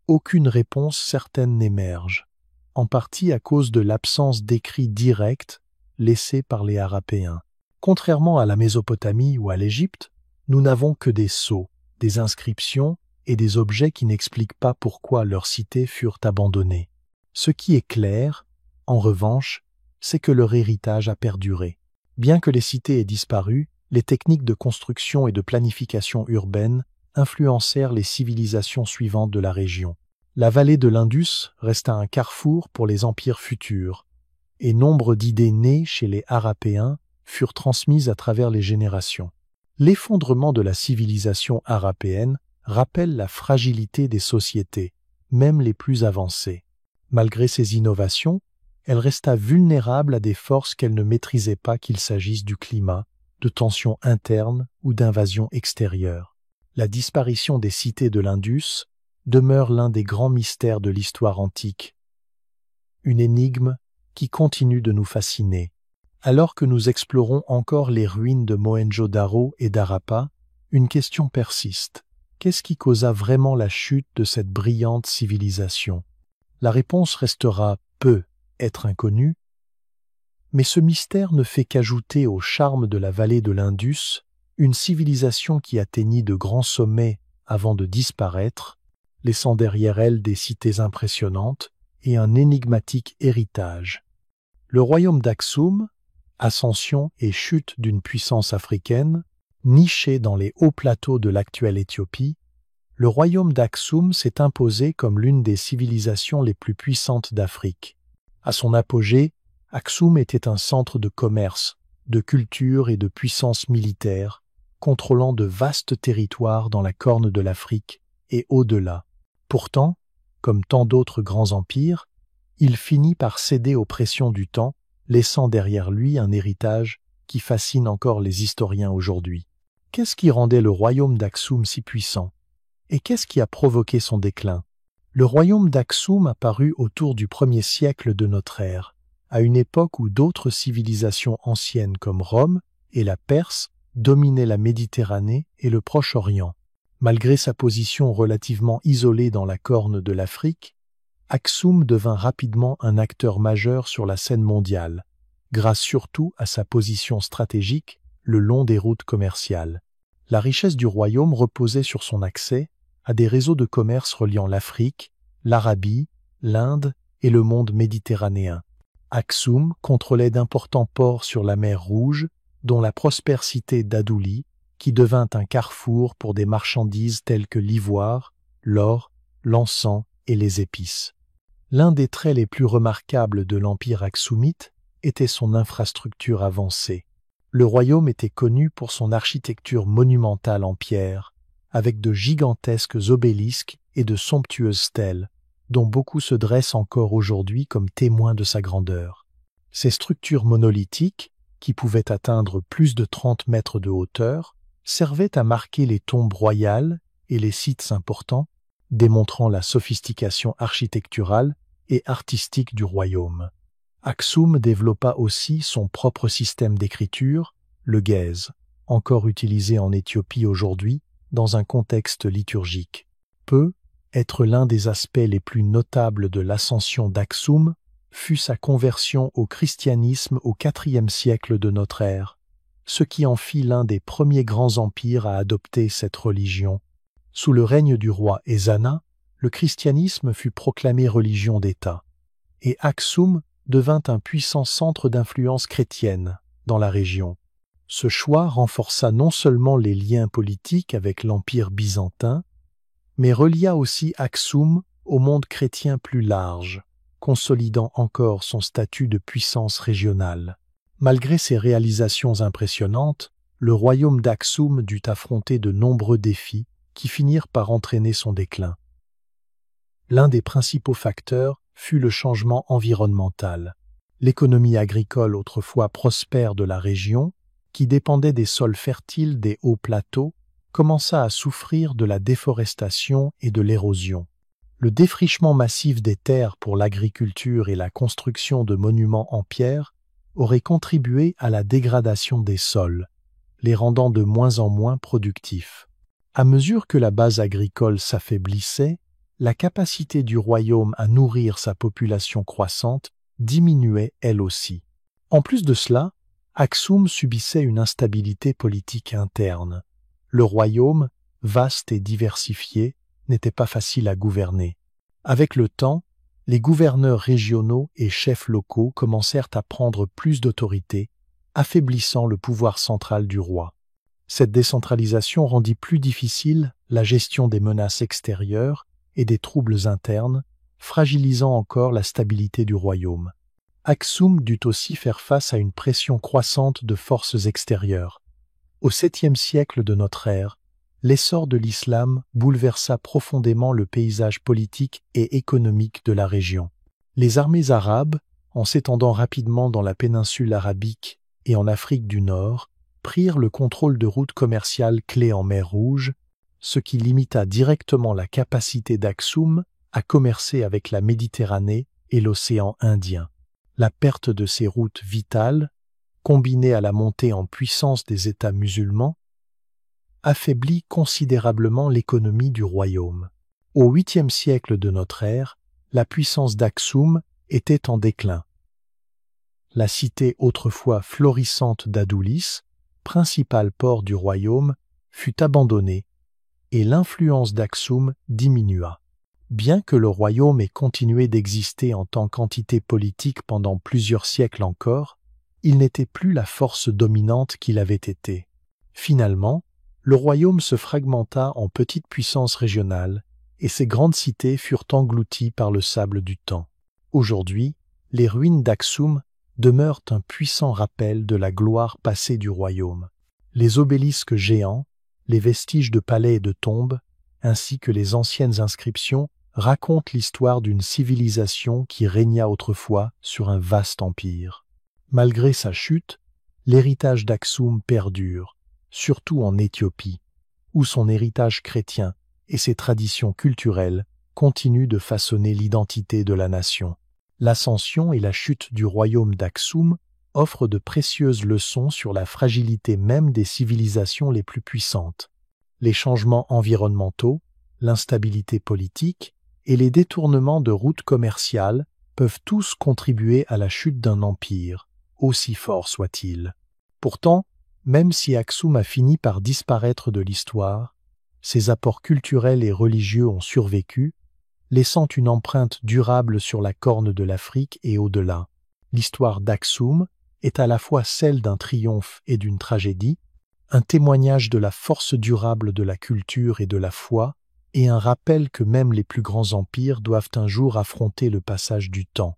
aucune réponse certaine n'émerge, en partie à cause de l'absence d'écrits directs laissés par les Harapéens. Contrairement à la Mésopotamie ou à l'Égypte, nous n'avons que des sceaux, des inscriptions et des objets qui n'expliquent pas pourquoi leurs cités furent abandonnées. Ce qui est clair, en revanche, c'est que leur héritage a perduré. Bien que les cités aient disparu, les techniques de construction et de planification urbaine influencèrent les civilisations suivantes de la région. La vallée de l'Indus resta un carrefour pour les empires futurs, et nombre d'idées nées chez les Harapéens furent transmises à travers les générations. L'effondrement de la civilisation harapéenne rappelle la fragilité des sociétés, même les plus avancées. Malgré ces innovations, elle resta vulnérable à des forces qu'elle ne maîtrisait pas, qu'il s'agisse du climat, de tensions internes ou d'invasions extérieures. La disparition des cités de l'Indus demeure l'un des grands mystères de l'histoire antique, une énigme qui continue de nous fasciner. Alors que nous explorons encore les ruines de Mohenjo-Daro et d'Harappa, une question persiste. Qu'est-ce qui causa vraiment la chute de cette brillante civilisation? La réponse restera peut être inconnue, mais ce mystère ne fait qu'ajouter au charme de la vallée de l'Indus une civilisation qui atteignit de grands sommets avant de disparaître, laissant derrière elle des cités impressionnantes et un énigmatique héritage. Le royaume d'Aksum, ascension et chute d'une puissance africaine, niché dans les hauts plateaux de l'actuelle Éthiopie, le royaume d'Aksum s'est imposé comme l'une des civilisations les plus puissantes d'Afrique. À son apogée, Aksum était un centre de commerce, de culture et de puissance militaire, contrôlant de vastes territoires dans la corne de l'Afrique et au-delà. Pourtant, comme tant d'autres grands empires, il finit par céder aux pressions du temps, laissant derrière lui un héritage qui fascine encore les historiens aujourd'hui. Qu'est-ce qui rendait le royaume d'Aksum si puissant? Et qu'est-ce qui a provoqué son déclin? Le royaume d'Aksum apparut autour du 1er siècle de notre ère, à une époque où d'autres civilisations anciennes comme Rome et la Perse dominaient la Méditerranée et le Proche-Orient. Malgré sa position relativement isolée dans la corne de l'Afrique, Aksum devint rapidement un acteur majeur sur la scène mondiale, grâce surtout à sa position stratégique le long des routes commerciales. La richesse du royaume reposait sur son accès à des réseaux de commerce reliant l'Afrique, l'Arabie, l'Inde et le monde méditerranéen. Aksum contrôlait d'importants ports sur la mer Rouge, dont la prospère cité d'Adouli, qui devint un carrefour pour des marchandises telles que l'ivoire, l'or, l'encens et les épices. L'un des traits les plus remarquables de l'empire aksumite était son infrastructure avancée. Le royaume était connu pour son architecture monumentale en pierre, avec de gigantesques obélisques et de somptueuses stèles, dont beaucoup se dressent encore aujourd'hui comme témoins de sa grandeur. Ces structures monolithiques, qui pouvaient atteindre plus de 30 mètres de hauteur, servaient à marquer les tombes royales et les sites importants, démontrant la sophistication architecturale et artistique du royaume. Aksum développa aussi son propre système d'écriture, le Ge'ez, encore utilisé en Éthiopie aujourd'hui dans un contexte liturgique. Peut être l'un des aspects les plus notables de l'ascension d'Aksum fut sa conversion au christianisme au IVe siècle de notre ère, ce qui en fit l'un des premiers grands empires à adopter cette religion. Sous le règne du roi Ezana, le christianisme fut proclamé religion d'État, et Aksum devint un puissant centre d'influence chrétienne dans la région. Ce choix renforça non seulement les liens politiques avec l'Empire byzantin, mais relia aussi Aksum au monde chrétien plus large, consolidant encore son statut de puissance régionale. Malgré ses réalisations impressionnantes, le royaume d'Aksum dut affronter de nombreux défis qui finirent par entraîner son déclin. L'un des principaux facteurs fut le changement environnemental. L'économie agricole autrefois prospère de la région, qui dépendait des sols fertiles des hauts plateaux, commença à souffrir de la déforestation et de l'érosion. Le défrichement massif des terres pour l'agriculture et la construction de monuments en pierre aurait contribué à la dégradation des sols, les rendant de moins en moins productifs. À mesure que la base agricole s'affaiblissait, la capacité du royaume à nourrir sa population croissante diminuait elle aussi. En plus de cela, Aksum subissait une instabilité politique interne. Le royaume, vaste et diversifié, n'était pas facile à gouverner. Avec le temps, les gouverneurs régionaux et chefs locaux commencèrent à prendre plus d'autorité, affaiblissant le pouvoir central du roi. Cette décentralisation rendit plus difficile la gestion des menaces extérieures et des troubles internes, fragilisant encore la stabilité du royaume. Aksum dut aussi faire face à une pression croissante de forces extérieures. Au 7e siècle de notre ère, l'essor de l'islam bouleversa profondément le paysage politique et économique de la région. Les armées arabes, en s'étendant rapidement dans la péninsule arabique et en Afrique du Nord, prirent le contrôle de routes commerciales clés en mer Rouge, ce qui limita directement la capacité d'Aksum à commercer avec la Méditerranée et l'océan Indien. La perte de ces routes vitales, combinée à la montée en puissance des États musulmans, affaiblit considérablement l'économie du royaume. Au 8e siècle de notre ère, la puissance d'Aksum était en déclin. La cité autrefois florissante d'Adoulis, principal port du royaume, fut abandonnée et l'influence d'Aksum diminua. Bien que le royaume ait continué d'exister en tant qu'entité politique pendant plusieurs siècles encore, il n'était plus la force dominante qu'il avait été. Finalement, le royaume se fragmenta en petites puissances régionales et ses grandes cités furent englouties par le sable du temps. Aujourd'hui, les ruines d'Aksum demeurent un puissant rappel de la gloire passée du royaume. Les obélisques géants, les vestiges de palais et de tombes, ainsi que les anciennes inscriptions, racontent l'histoire d'une civilisation qui régna autrefois sur un vaste empire. Malgré sa chute, l'héritage d'Aksum perdure, surtout en Éthiopie, où son héritage chrétien et ses traditions culturelles continuent de façonner l'identité de la nation. L'ascension et la chute du royaume d'Aksum offrent de précieuses leçons sur la fragilité même des civilisations les plus puissantes. Les changements environnementaux, l'instabilité politique et les détournements de routes commerciales peuvent tous contribuer à la chute d'un empire, aussi fort soit-il. Pourtant, même si Aksum a fini par disparaître de l'histoire, ses apports culturels et religieux ont survécu, laissant une empreinte durable sur la corne de l'Afrique et au-delà. L'histoire d'Aksum est à la fois celle d'un triomphe et d'une tragédie, un témoignage de la force durable de la culture et de la foi, et un rappel que même les plus grands empires doivent un jour affronter le passage du temps.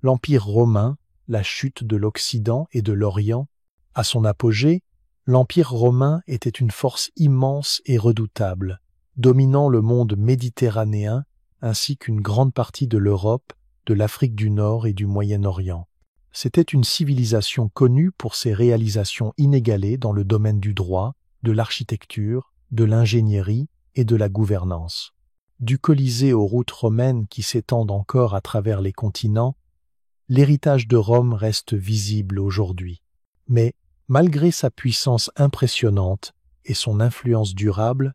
L'Empire romain, la chute de l'Occident et de l'Orient, à son apogée, l'Empire romain était une force immense et redoutable, dominant le monde méditerranéen ainsi qu'une grande partie de l'Europe, de l'Afrique du Nord et du Moyen-Orient. C'était une civilisation connue pour ses réalisations inégalées dans le domaine du droit, de l'architecture, de l'ingénierie et de la gouvernance. Du Colisée aux routes romaines qui s'étendent encore à travers les continents, l'héritage de Rome reste visible aujourd'hui. Mais, malgré sa puissance impressionnante et son influence durable,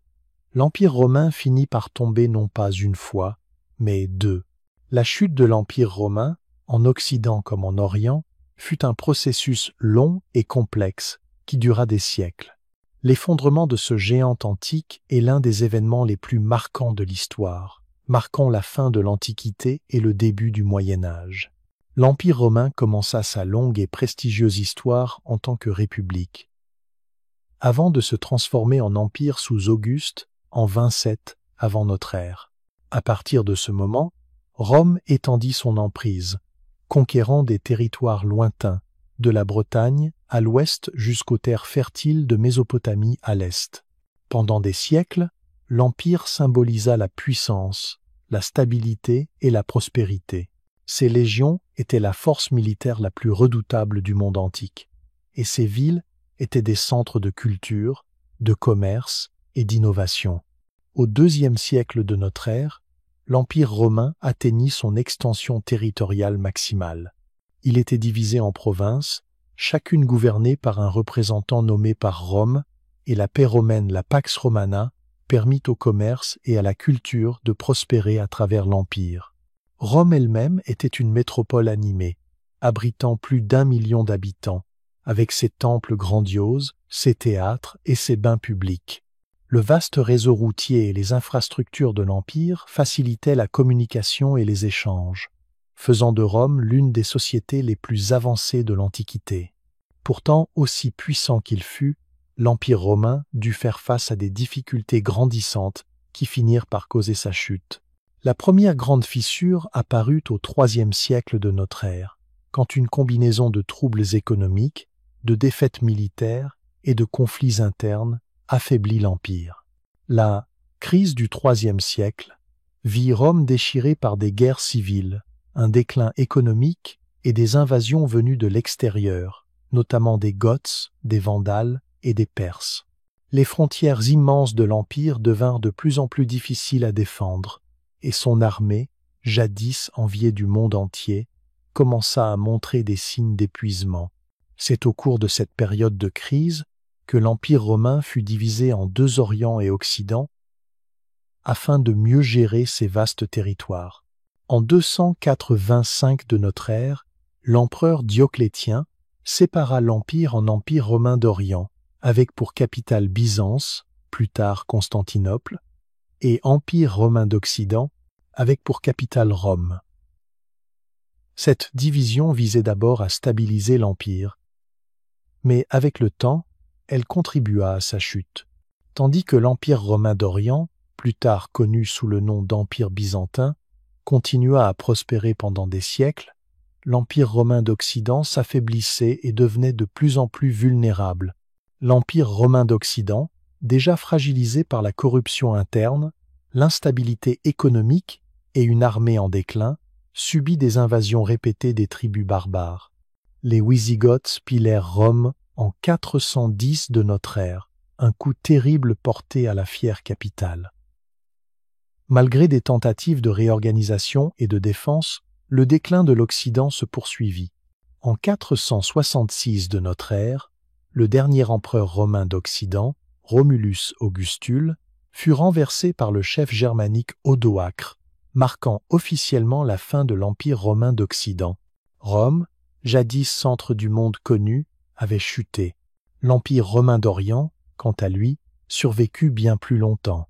l'Empire romain finit par tomber non pas une fois, mais deux. La chute de l'Empire romain, en Occident comme en Orient, fut un processus long et complexe qui dura des siècles. L'effondrement de ce géant antique est l'un des événements les plus marquants de l'histoire, marquant la fin de l'Antiquité et le début du Moyen Âge. L'Empire romain commença sa longue et prestigieuse histoire en tant que république, avant de se transformer en empire sous Auguste en 27 avant notre ère. À partir de ce moment, Rome étendit son emprise, conquérant des territoires lointains, de la Bretagne à l'ouest jusqu'aux terres fertiles de Mésopotamie à l'est. Pendant des siècles, l'Empire symbolisa la puissance, la stabilité et la prospérité. Ses légions étaient la force militaire la plus redoutable du monde antique, et ses villes étaient des centres de culture, de commerce et d'innovation. Au IIe siècle de notre ère, l'Empire romain atteignit son extension territoriale maximale. Il était divisé en provinces, chacune gouvernée par un représentant nommé par Rome, et la paix romaine, la Pax Romana, permit au commerce et à la culture de prospérer à travers l'Empire. Rome elle-même était une métropole animée, abritant plus d'1 million d'habitants, avec ses temples grandioses, ses théâtres et ses bains publics. Le vaste réseau routier et les infrastructures de l'Empire facilitaient la communication et les échanges, faisant de Rome l'une des sociétés les plus avancées de l'Antiquité. Pourtant, aussi puissant qu'il fut, l'Empire romain dut faire face à des difficultés grandissantes qui finirent par causer sa chute. La première grande fissure apparut au IIIe siècle de notre ère, quand une combinaison de troubles économiques, de défaites militaires et de conflits internes affaiblit l'Empire. La crise du IIIe siècle vit Rome déchirée par des guerres civiles, un déclin économique et des invasions venues de l'extérieur, notamment des Goths, des Vandales et des Perses. Les frontières immenses de l'Empire devinrent de plus en plus difficiles à défendre, et son armée, jadis enviée du monde entier, commença à montrer des signes d'épuisement. C'est au cours de cette période de crise que l'Empire romain fut divisé en 2 Orients et Occident afin de mieux gérer ses vastes territoires. En 285 de notre ère, l'empereur Dioclétien sépara l'Empire en Empire romain d'Orient, avec pour capitale Byzance, plus tard Constantinople, et Empire romain d'Occident, avec pour capitale Rome. Cette division visait d'abord à stabiliser l'Empire, mais avec le temps, elle contribua à sa chute. Tandis que l'Empire romain d'Orient, plus tard connu sous le nom d'Empire byzantin, continua à prospérer pendant des siècles, l'Empire romain d'Occident s'affaiblissait et devenait de plus en plus vulnérable. L'Empire romain d'Occident, déjà fragilisé par la corruption interne, l'instabilité économique et une armée en déclin, subit des invasions répétées des tribus barbares. Les Wisigoths pillèrent Rome en 410 de notre ère, un coup terrible porté à la fière capitale. Malgré des tentatives de réorganisation et de défense, le déclin de l'Occident se poursuivit. En 466 de notre ère, le dernier empereur romain d'Occident, Romulus Augustule, fut renversé par le chef germanique Odoacre, marquant officiellement la fin de l'Empire romain d'Occident. Rome, jadis centre du monde connu, avait chuté. L'Empire romain d'Orient, quant à lui, survécut bien plus longtemps.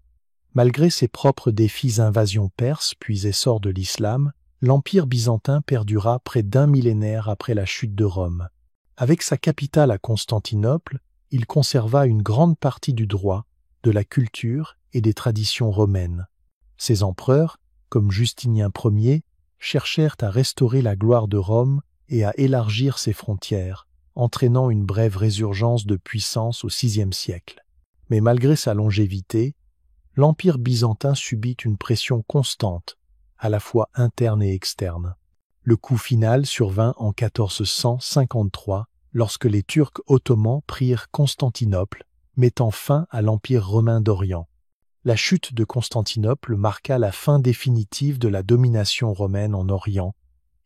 Malgré ses propres défis invasion perse puis essor de l'islam, l'Empire byzantin perdura près d'1 millénaire après la chute de Rome. Avec sa capitale à Constantinople, il conserva une grande partie du droit, de la culture et des traditions romaines. Ses empereurs, comme Justinien Ier, cherchèrent à restaurer la gloire de Rome et à élargir ses frontières, entraînant une brève résurgence de puissance au VIe siècle. Mais malgré sa longévité, l'Empire byzantin subit une pression constante, à la fois interne et externe. Le coup final survint en 1453, lorsque les Turcs ottomans prirent Constantinople, mettant fin à l'Empire romain d'Orient. La chute de Constantinople marqua la fin définitive de la domination romaine en Orient,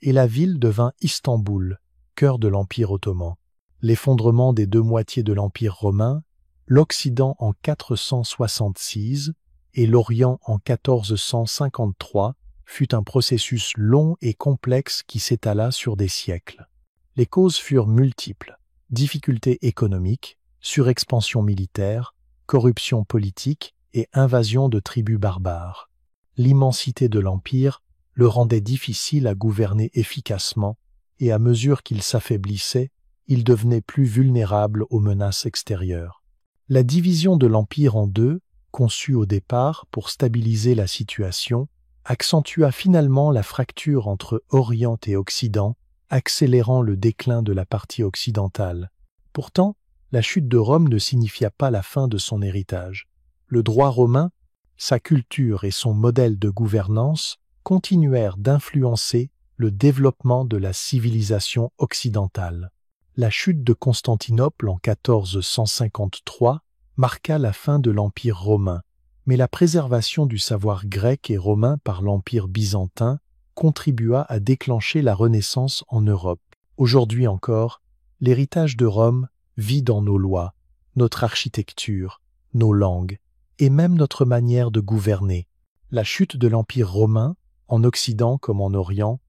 et la ville devint Istanbul, cœur de l'Empire ottoman. L'effondrement des 2 moitiés de l'Empire romain, l'Occident en 466 et l'Orient en 1453, fut un processus long et complexe qui s'étala sur des siècles. Les causes furent multiples: difficultés économiques, surexpansion militaire, corruption politique et invasion de tribus barbares. L'immensité de l'Empire le rendait difficile à gouverner efficacement, et à mesure qu'il s'affaiblissait, il devenait plus vulnérable aux menaces extérieures. La division de l'Empire en 2, conçue au départ pour stabiliser la situation, accentua finalement la fracture entre Orient et Occident, accélérant le déclin de la partie occidentale. Pourtant, la chute de Rome ne signifia pas la fin de son héritage. Le droit romain, sa culture et son modèle de gouvernance continuèrent d'influencer le développement de la civilisation occidentale. La chute de Constantinople en 1453 marqua la fin de l'Empire romain, mais la préservation du savoir grec et romain par l'Empire byzantin contribua à déclencher la Renaissance en Europe. Aujourd'hui encore, l'héritage de Rome vit dans nos lois, notre architecture, nos langues et même notre manière de gouverner. La chute de l'Empire romain, en Occident comme en Orient,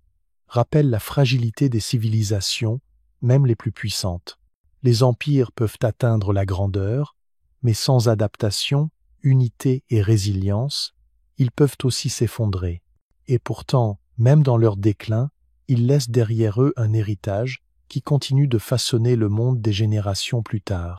rappelle la fragilité des civilisations, même les plus puissantes. Les empires peuvent atteindre la grandeur, mais sans adaptation, unité et résilience, ils peuvent aussi s'effondrer. Et pourtant, même dans leur déclin, ils laissent derrière eux un héritage qui continue de façonner le monde des générations plus tard.